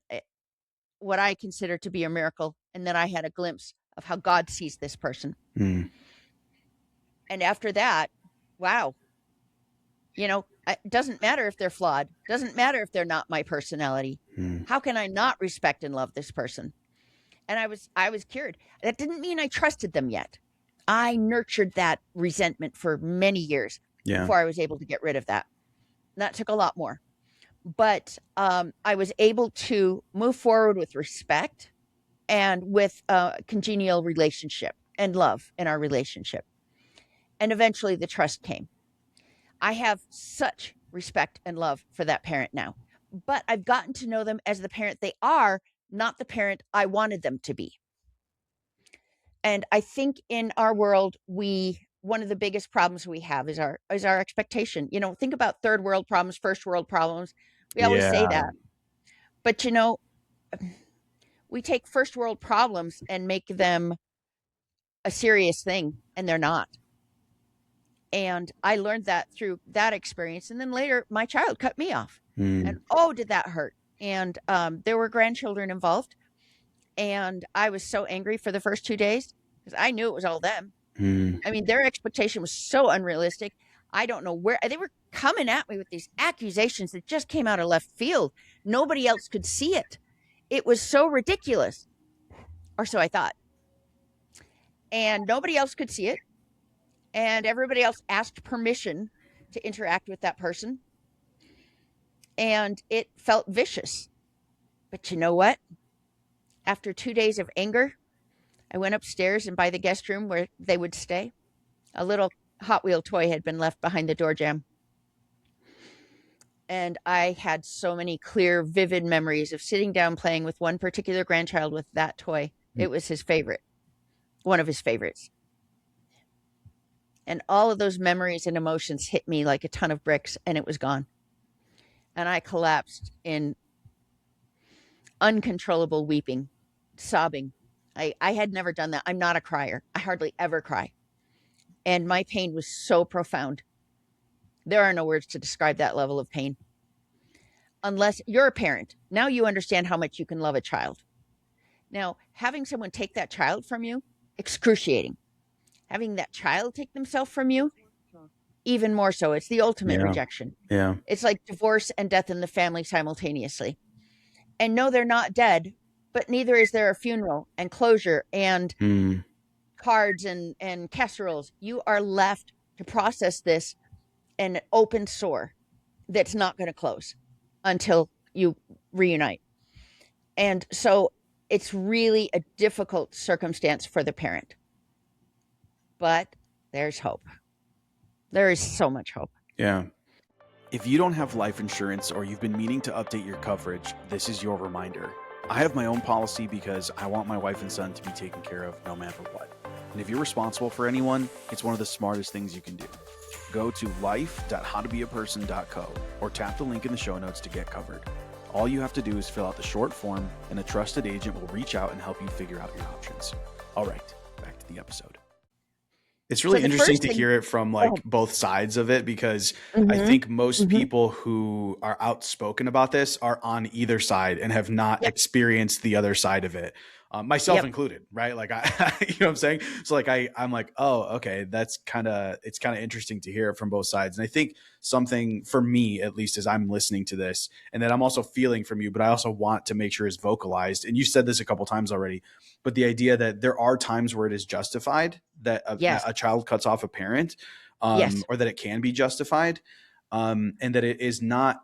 B: what I consider to be a miracle, and that I had a glimpse of how God sees this person. And after that, wow, it doesn't matter if they're flawed. Doesn't matter if they're not my personality. How can I not respect and love this person? And I was cured. That didn't mean I trusted them yet. I nurtured that resentment for many years before I was able to get rid of that. And that took a lot more. But I was able to move forward with respect and with a congenial relationship and love in our relationship. And eventually the trust came. I have such respect and love for that parent now, but I've gotten to know them as the parent they are, not the parent I wanted them to be. And I think in our world, one of the biggest problems we have is our expectation. Think about third world problems, first world problems. We always say that. But we take first world problems and make them a serious thing, and they're not. And I learned that through that experience. And then later, my child cut me off. And oh, did that hurt? And there were grandchildren involved. And I was so angry for the first 2 days because I knew it was all them. I mean, their expectation was so unrealistic. I don't know where they were coming at me with these accusations that just came out of left field. Nobody else could see it. It was so ridiculous, or so I thought. And nobody else could see it. And everybody else asked permission to interact with that person. And it felt vicious. But you know what? After 2 days of anger, I went upstairs, and by the guest room where they would stay, a little Hot Wheel toy had been left behind the door jamb. And I had so many clear, vivid memories of sitting down playing with one particular grandchild with that toy. It was his favorite, one of his favorites. And all of those memories and emotions hit me like a ton of bricks, and it was gone. And I collapsed in uncontrollable weeping, sobbing. I had never done that. I'm not a crier. I hardly ever cry. And my pain was so profound. There are no words to describe that level of pain. Unless you're a parent, now you understand how much you can love a child. Now, having someone take that child from you, excruciating. Having that child take themselves from you, even more so. It's the ultimate rejection.
A: Yeah.
B: It's like divorce and death in the family simultaneously. And no, they're not dead, but neither is there a funeral and closure and cards and casseroles. You are left to process this in an open sore that's not going to close until you reunite. And so it's really a difficult circumstance for the parent. But there's hope. There is so much hope.
A: Yeah. If you don't have life insurance or you've been meaning to update your coverage, this is your reminder. I have my own policy because I want my wife and son to be taken care of no matter what. And if you're responsible for anyone, it's one of the smartest things you can do. Go to life.howtobeaperson.co or tap the link in the show notes to get covered. All you have to do is fill out the short form, and a trusted agent will reach out and help you figure out your options. All right, back to the episode. It's really interesting to hear it from both sides of it, because I think most people who are outspoken about this are on either side and have not experienced the other side of it. Myself included, right? Like you know what I'm saying? So like, I'm like, oh, okay. It's kind of interesting to hear it from both sides. And I think something for me, at least as I'm listening to this, and that I'm also feeling from you, but I also want to make sure is vocalized. And you said this a couple times already, but the idea that there are times where it is justified that a child cuts off a parent, or that it can be justified. And that it is not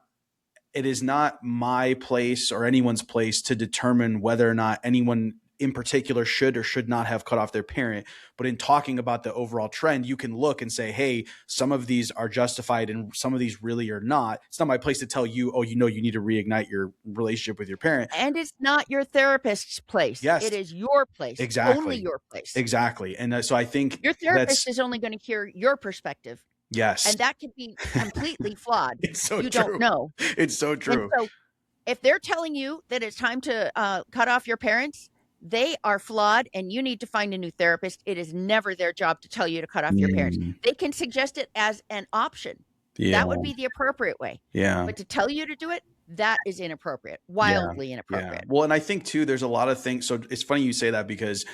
A: my place or anyone's place to determine whether or not anyone in particular should or should not have cut off their parent. But in talking about the overall trend, you can look and say, hey, some of these are justified and some of these really are not. It's not my place to tell you, oh, you need to reignite your relationship with your parent.
B: And it's not your therapist's place.
A: Yes.
B: It is your place.
A: Exactly.
B: Only your place.
A: Exactly. And so I think
B: your therapist is only going to hear your perspective.
A: Yes.
B: And that could be completely flawed.
A: It's so
B: you
A: true.
B: Don't know.
A: It's so true.
B: And so if they're telling you that it's time to cut off your parents, they are flawed and you need to find a new therapist. It is never their job to tell you to cut off your parents. They can suggest it as an option.
A: Yeah.
B: That would be the appropriate way.
A: Yeah.
B: But to tell you to do it, that is inappropriate. Wildly inappropriate.
A: Yeah. Well, and I think too, there's a lot of things. So it's funny you say that, because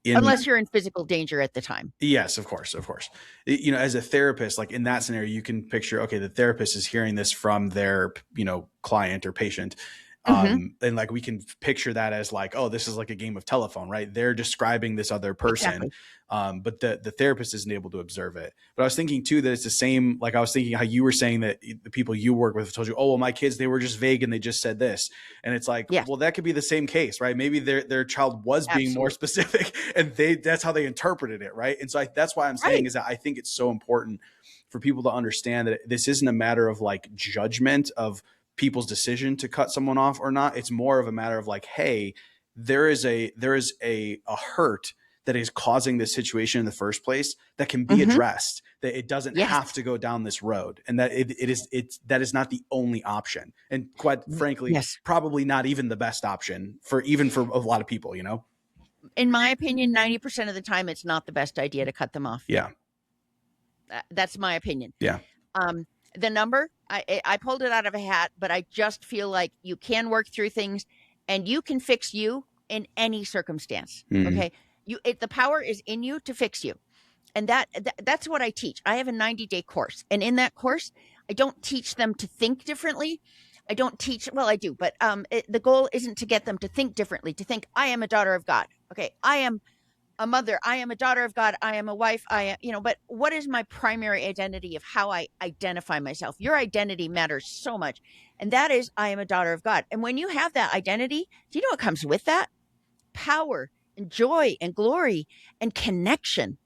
B: unless you're in physical danger at the time.
A: Yes, of course. As a therapist, like in that scenario, you can picture, okay, the therapist is hearing this from their, client or patient. And like, we can picture that as like, oh, this is like a game of telephone, right? They're describing this other person.
B: Exactly.
A: But the therapist isn't able to observe it. But I was thinking too, that it's the same, like I was thinking how you were saying that the people you work with told you, oh, well, my kids, they were just vague and they just said this. And it's like, well, that could be the same case, right? Maybe their child was being more specific and that's how they interpreted it. Right. And so that's why I'm saying is that I think it's so important for people to understand that this isn't a matter of like judgment of people's decision to cut someone off or not. It's more of a matter of like, hey, there is a hurt that is causing this situation in the first place that can be addressed, that it doesn't have to go down this road, and that that is not the only option. And quite frankly, probably not even the best option for a lot of people, In
B: my opinion, 90% of the time, it's not the best idea to cut them off.
A: Yeah.
B: That's my opinion.
A: Yeah.
B: The number, I pulled it out of a hat, but I just feel like you can work through things and you can fix you in any circumstance. Okay. The power is in you to fix you. And that's what I teach. I have a 90-day course. And in that course, I don't teach them to think differently. I don't teach, well, I do, but the goal isn't to get them to think differently, to think, I am a daughter of God. Okay, I am a mother. I am a daughter of God. I am a wife. I am, but what is my primary identity of how I identify myself? Your identity matters so much. And that is, I am a daughter of God. And when you have that identity, do you know what comes with that? Power and joy and glory and connection.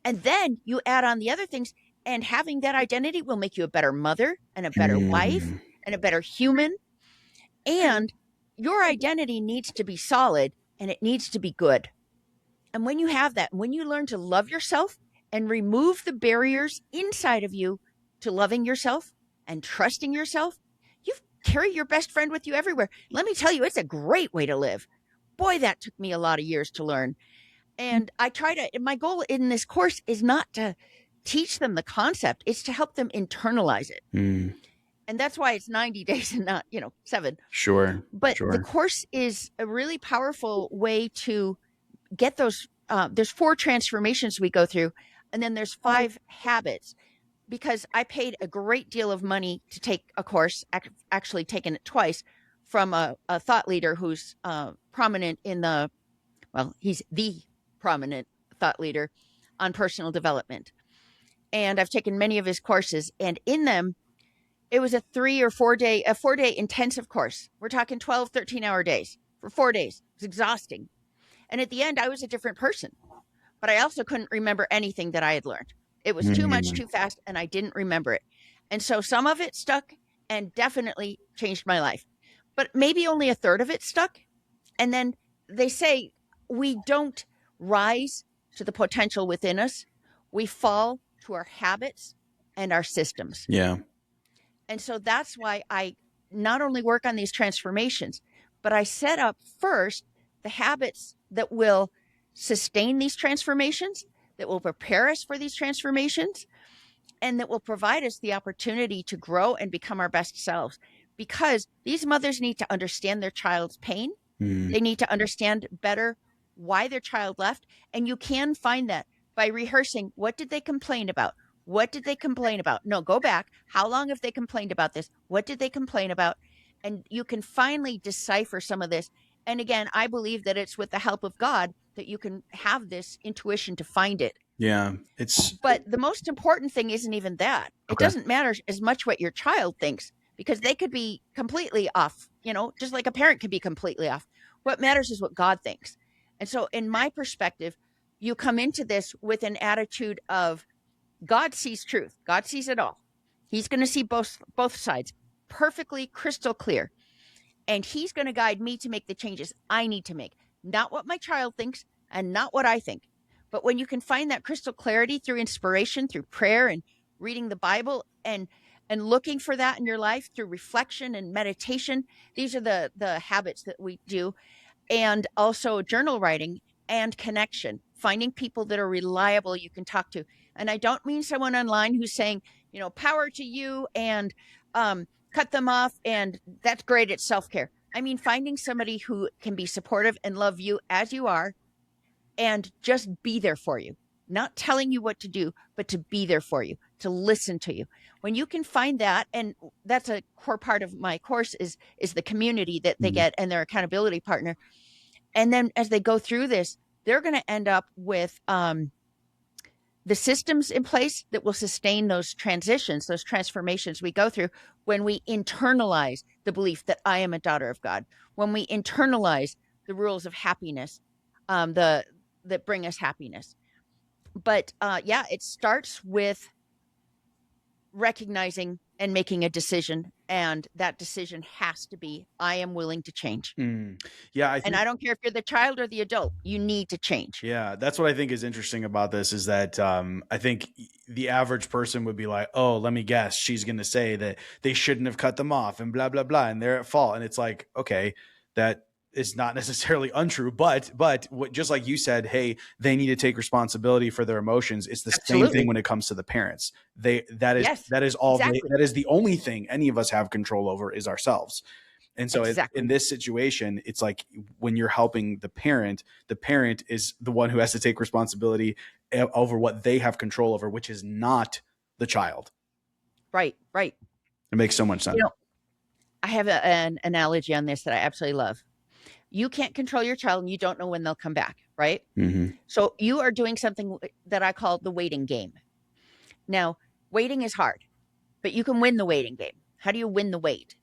B: And then you add on the other things, and having that identity will make you a better mother and a better wife
A: Mm.
B: and a better human. And your identity needs to be solid and it needs to be good. And when you have that, when you learn to love yourself and remove the barriers inside of you to loving yourself and trusting yourself, you carry your best friend with you everywhere. Let me tell you, it's a great way to live. Boy, that took me a lot of years to learn. And I try to, my goal in this course is not to teach them the concept, it's to help them internalize it.
A: Mm.
B: And that's why it's 90 days and not, 7.
A: Sure.
B: But
A: Sure.
B: the course is a really powerful way to get those. There's 4 transformations we go through, and then there's 5 habits. Because I paid a great deal of money to take a course, actually taken it twice, from a thought leader who's prominent in he's the prominent thought leader on personal development. And I've taken many of his courses, and in them, it was a 4-day intensive course. We're talking 12, 13-hour days for 4 days. It was exhausting. And at the end, I was a different person, but I also couldn't remember anything that I had learned. It was too much, too fast, and I didn't remember it. And so some of it stuck and definitely changed my life, but maybe only a third of it stuck. And then they say we don't rise to the potential within us. We fall to our habits and our systems.
A: Yeah.
B: And so that's why I not only work on these transformations, but I set up first the habits that will sustain these transformations, that will prepare us for these transformations, and that will provide us the opportunity to grow and become our best selves. Because these mothers need to understand their child's pain.
A: Mm.
B: They need to understand better why their child left. And you can find that by rehearsing, what did they complain about? What did they complain about? No, go back. How long have they complained about this? What did they complain about? And you can finally decipher some of this. And again, I believe that it's with the help of God that you can have this intuition to find it.
A: Yeah.
B: But the most important thing isn't even that. It
A: Okay.
B: doesn't matter as much what your child thinks, because they could be completely off, just like a parent could be completely off. What matters is what God thinks. And so in my perspective, you come into this with an attitude of, God sees truth. God sees it all. He's going to see both sides perfectly crystal clear. And he's going to guide me to make the changes I need to make. Not what my child thinks and not what I think. But when you can find that crystal clarity through inspiration, through prayer and reading the Bible, and looking for that in your life through reflection and meditation, these are the habits that we do. And also journal writing and connection, finding people that are reliable you can talk to. And I don't mean someone online who's saying, power to you and cut them off, and that's great, it's self-care. I mean, finding somebody who can be supportive and love you as you are and just be there for you, not telling you what to do, but to be there for you, to listen to you. When you can find that, and that's a core part of my course is the community that they get and their accountability partner. And then as they go through this, they're going to end up with the systems in place that will sustain those transitions, those transformations we go through when we internalize the belief that I am a daughter of God, when we internalize the rules of happiness, that bring us happiness. But it starts with recognizing and making a decision, and that decision has to be, I am willing to change.
A: Yeah,
B: I don't care if you're the child or the adult, you need to change.
A: Yeah, that's what I think is interesting about this is that I think the average person would be like, oh, let me guess, she's going to say that they shouldn't have cut them off and blah, blah, blah, and they're at fault. And it's like, okay, that is not necessarily untrue, but just like you said, hey, they need to take responsibility for their emotions. It's the
B: Absolutely.
A: same thing when it comes to the parents. That is
B: Exactly.
A: that is the only thing any of us have control over is ourselves. And so in this situation, it's like when you're helping the parent is the one who has to take responsibility over what they have control over, which is not the child.
B: Right.
A: It makes so much sense.
B: I have an analogy on this that I absolutely love. You can't control your child and you don't know when they'll come back, right?
A: Mm-hmm.
B: So you are doing something that I call the waiting game. Now, waiting is hard, but you can win the waiting game. How do you win the wait?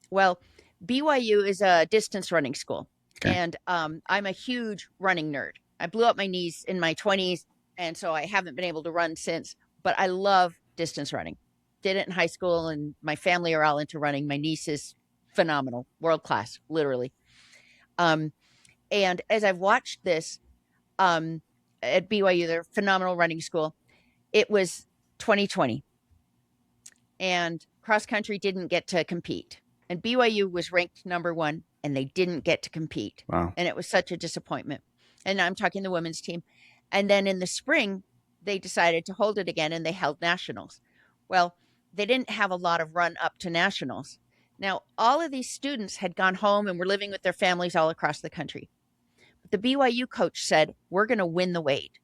B: Well, BYU is a distance running school, and I'm a huge running nerd. I blew up my knees in my 20s, and so I haven't been able to run since, but I love distance running. Did it in high school, and my family are all into running. My niece is phenomenal, world class, literally. And as I've watched this at BYU, they're a phenomenal running school. It was 2020, and cross country didn't get to compete. And BYU was ranked number 1, and they didn't get to compete.
A: Wow.
B: And it was such a disappointment. And I'm talking the women's team. And then in the spring, they decided to hold it again, and they held nationals. Well, they didn't have a lot of run up to nationals. Now, all of these students had gone home and were living with their families all across the country. But the BYU coach said, we're going to win the weight.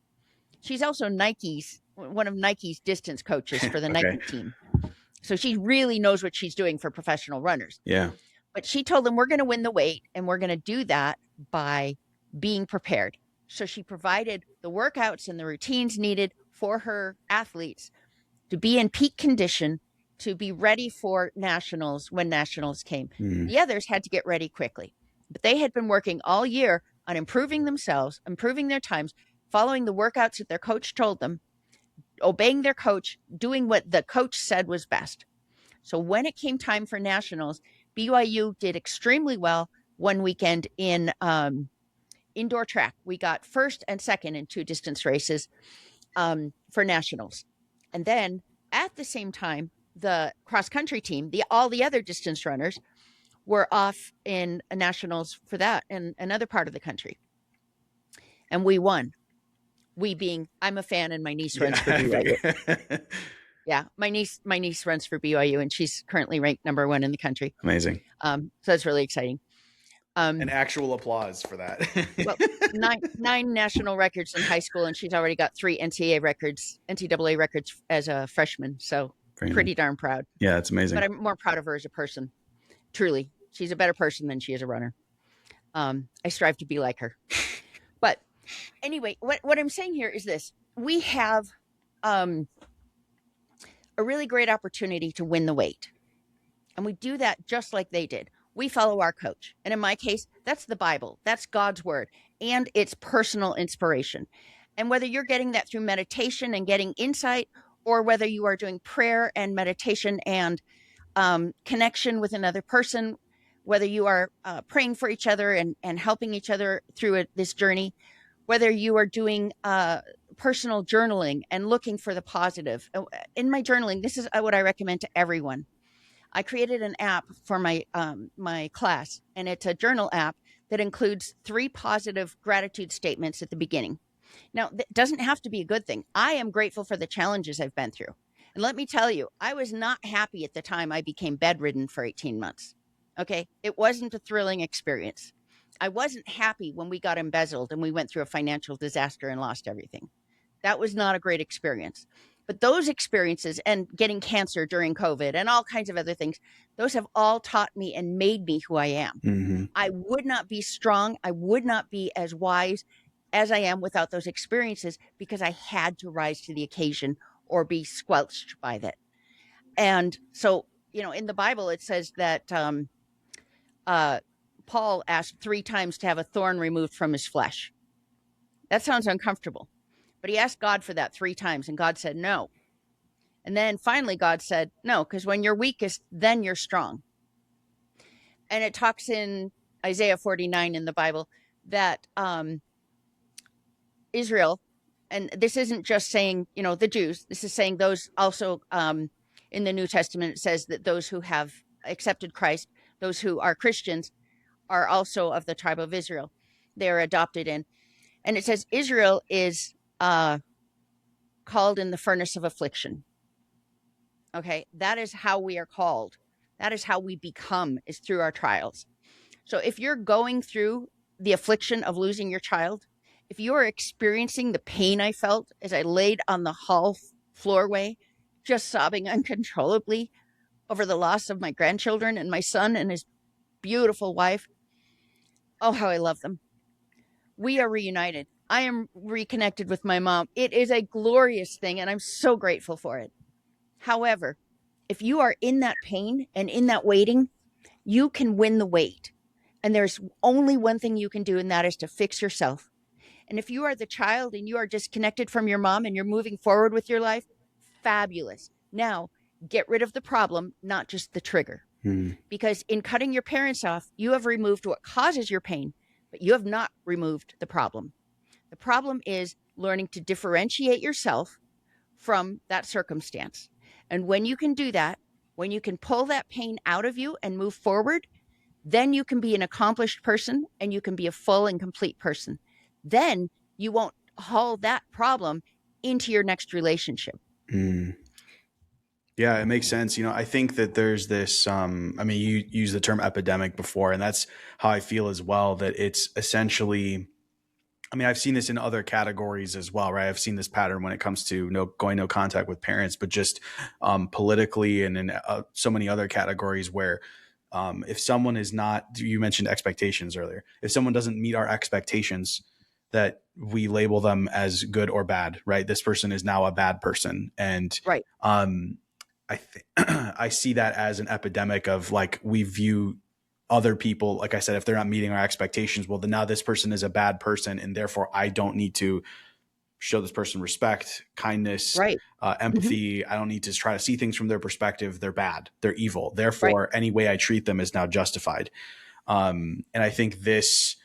B: She's also one of Nike's distance coaches for the Nike team. So she really knows what she's doing for professional runners.
A: Yeah.
B: But she told them, we're going to win the weight, and we're going to do that by being prepared. So she provided the workouts and the routines needed for her athletes to be in peak condition, to be ready for nationals when nationals came.
A: Mm.
B: The others had to get ready quickly. But they had been working all year on improving themselves, improving their times, following the workouts that their coach told them, obeying their coach, doing what the coach said was best. So when it came time for nationals, BYU did extremely well one weekend in indoor track. We got first and second in 2 distance races for nationals. And then at the same time, the cross country team, all the other distance runners were off in nationals for that in another part of the country. And we won. We being, I'm a fan, and my niece runs for BYU. Yeah, my niece runs for BYU, and she's currently ranked number 1 in the country.
A: Amazing.
B: So it's really exciting.
A: An actual applause for that.
B: Well, nine national records in high school, and she's already got 3 NCAA records as a freshman. So pretty darn proud.
A: Yeah, it's amazing.
B: But I'm more proud of her as a person. Truly, she's a better person than she is a runner. I strive to be like her. But anyway, what I'm saying here is this: we have a really great opportunity to win the weight, and we do that just like they did. We follow our coach. And in my case, that's the Bible. That's God's word. And it's personal inspiration. And whether you're getting that through meditation and getting insight, or whether you are doing prayer and meditation and connection with another person, whether you are praying for each other and helping each other through this journey, whether you are doing personal journaling and looking for the positive. In my journaling, this is what I recommend to everyone. I created an app for my my class, and it's a journal app that includes 3 positive gratitude statements at the beginning. Now, it doesn't have to be a good thing. I am grateful for the challenges I've been through. And let me tell you, I was not happy at the time I became bedridden for 18 months. Okay? It wasn't a thrilling experience. I wasn't happy when we got embezzled and we went through a financial disaster and lost everything. That was not a great experience. But those experiences, and getting cancer during COVID and all kinds of other things, those have all taught me and made me who I am.
A: Mm-hmm.
B: I would not be strong. I would not be as wise as I am without those experiences, because I had to rise to the occasion or be squelched by that. And so, in the Bible, it says that Paul asked 3 times to have a thorn removed from his flesh. That sounds uncomfortable. But he asked God for that 3 times, and God said no. And then finally God said no, because when you're weakest, then you're strong. And it talks in Isaiah 49 in the Bible that Israel, and this isn't just saying, the Jews, this is saying those also in the New Testament, it says that those who have accepted Christ, those who are Christians, are also of the tribe of Israel. They are adopted in. And it says Israel is called in the furnace of affliction. Okay, that is how we are called. That is how we become, is through our trials. So if you're going through the affliction of losing your child, if you are experiencing the pain I felt as I laid on the hall floorway, just sobbing uncontrollably over the loss of my grandchildren and my son and his beautiful wife, oh, how I love them. We are reunited. I am reconnected with my mom. It is a glorious thing, and I'm so grateful for it. However, if you are in that pain and in that waiting, you can win the wait. And there's only one thing you can do, and that is to fix yourself. And if you are the child and you are disconnected from your mom and you're moving forward with your life, fabulous. Now, get rid of the problem, not just the trigger.
A: Mm.
B: Because in cutting your parents off, you have removed what causes your pain, but you have not removed the problem. The problem is learning to differentiate yourself from that circumstance. And when you can do that, when you can pull that pain out of you and move forward, then you can be an accomplished person and you can be a full and complete person. Then you won't haul that problem into your next relationship.
A: Mm. Yeah, it makes sense. I think that there's this, you used the term epidemic before, and that's how I feel as well, that it's essentially, I've seen this in other categories as well, right? I've seen this pattern when it comes to no contact with parents, but just politically and in so many other categories where if someone is not, you mentioned expectations earlier, if someone doesn't meet our expectations, that we label them as good or bad, right? This person is now a bad person. And
B: Right.
A: I see that as an epidemic of, like, we view other people, like I said, if they're not meeting our expectations, well, then now this person is a bad person, and therefore I don't need to show this person respect, kindness,
B: Right.
A: empathy. I don't need to try to see things from their perspective. They're bad. They're evil.
B: Right.
A: Therefore, any way I treat them is now justified. And I think this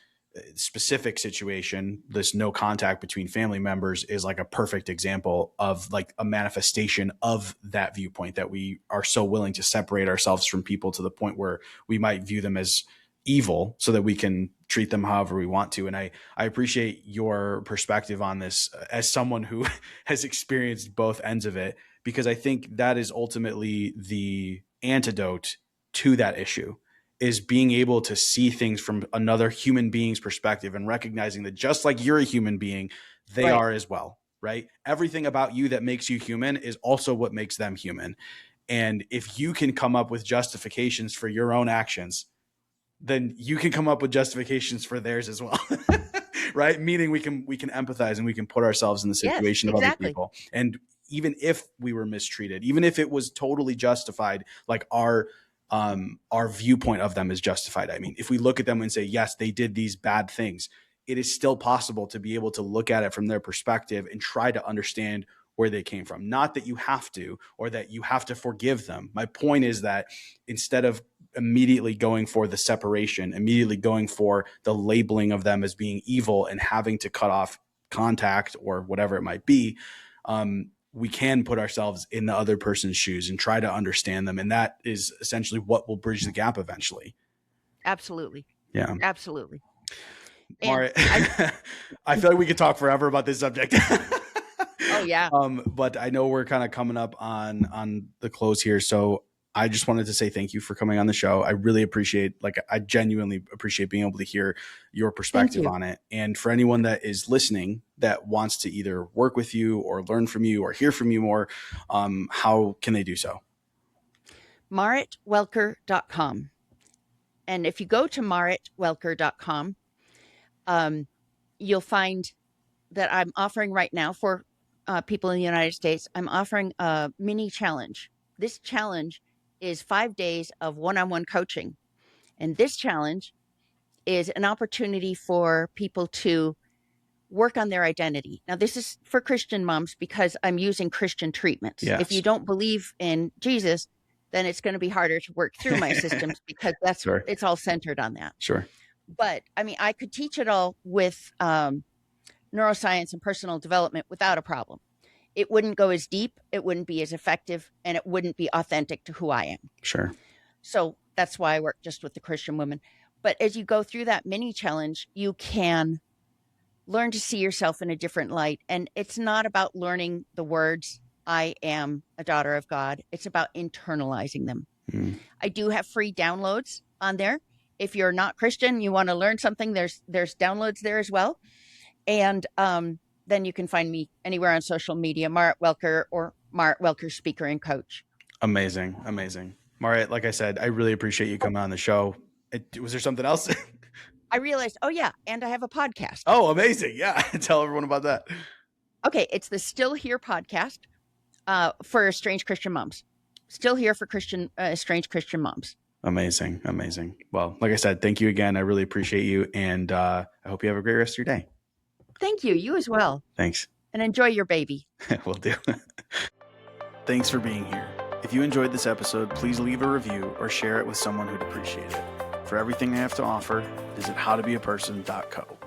A: specific situation, this no contact between family members, is like a perfect example of like a manifestation of that viewpoint, that we are so willing to separate ourselves from people to the point where we might view them as evil so that we can treat them however we want to. And I appreciate your perspective on this as someone who has experienced both ends of it, because I think that is ultimately the antidote to that issue, is being able to see things from another human being's perspective and recognizing that just like you're a human being, they
B: Right.
A: are as well, right? Everything about you that makes you human is also what makes them human. And if you can come up with justifications for your own actions, then you can come up with justifications for theirs as well. Right? Meaning we can empathize and we can put ourselves in the
B: Yes,
A: situation of other
B: exactly.
A: people. And even if we were mistreated, even if it was totally justified, like our viewpoint of them is justified. I mean, if we look at them and say, yes, they did these bad things, it is still possible to be able to look at it from their perspective and try to understand where they came from. Not that you have to, or that you have to forgive them. My point is that instead of immediately going for the separation, immediately going for the labeling of them as being evil and having to cut off contact or whatever it might be, we can put ourselves in the other person's shoes and try to understand them. And that is essentially what will bridge the gap eventually.
B: Absolutely.
A: Yeah.
B: Absolutely.
A: Marit, I feel like we could talk forever about this subject.
B: Oh, yeah.
A: But I know we're kind of coming up on the close here. So I just wanted to say thank you for coming on the show. I really appreciate, I genuinely appreciate being able to hear your perspective on it. And for anyone that is listening that wants to either work with you or learn from you or hear from you more, how can they do so?
B: MaritWelker.com. And if you go to MaritWelker.com, you'll find that I'm offering right now for people in the United States, I'm offering a mini challenge. This challenge is 5 days of one-on-one coaching. And this challenge is an opportunity for people to work on their identity. Now, this is for Christian moms because I'm using Christian treatments.
A: Yes.
B: If you don't believe in Jesus, then it's going to be harder to work through my systems because that's
A: Sure.
B: It's all centered on that.
A: Sure.
B: But I mean, I could teach it all with neuroscience and personal development without a problem. It wouldn't go as deep, it wouldn't be as effective, and it wouldn't be authentic to who I am.
A: Sure.
B: So that's why I work just with the Christian women. But as you go through that mini challenge, you can learn to see yourself in a different light. And it's not about learning the words, I am a daughter of God. It's about internalizing them.
A: Mm.
B: I do have free downloads on there. If you're not Christian, you want to learn something, there's downloads there as well. And then you can find me anywhere on social media, Marit Welker or Marit Welker Speaker and Coach.
A: Amazing. Amazing. Marit, like I said, I really appreciate you coming on the show. Was there something else?
B: I realized, oh yeah, and I have a podcast.
A: Oh, amazing. Yeah. Tell everyone about that.
B: Okay, it's the Still Here podcast for estranged Christian moms. Still Here for estranged Christian moms.
A: Amazing. Amazing. Well, like I said, thank you again. I really appreciate you. And I hope you have a great rest of your day.
B: Thank you. You as well.
A: Thanks.
B: And enjoy your baby.
A: Will do. Thanks for being here. If you enjoyed this episode, please leave a review or share it with someone who'd appreciate it. For everything I have to offer, visit howtobeaperson.co.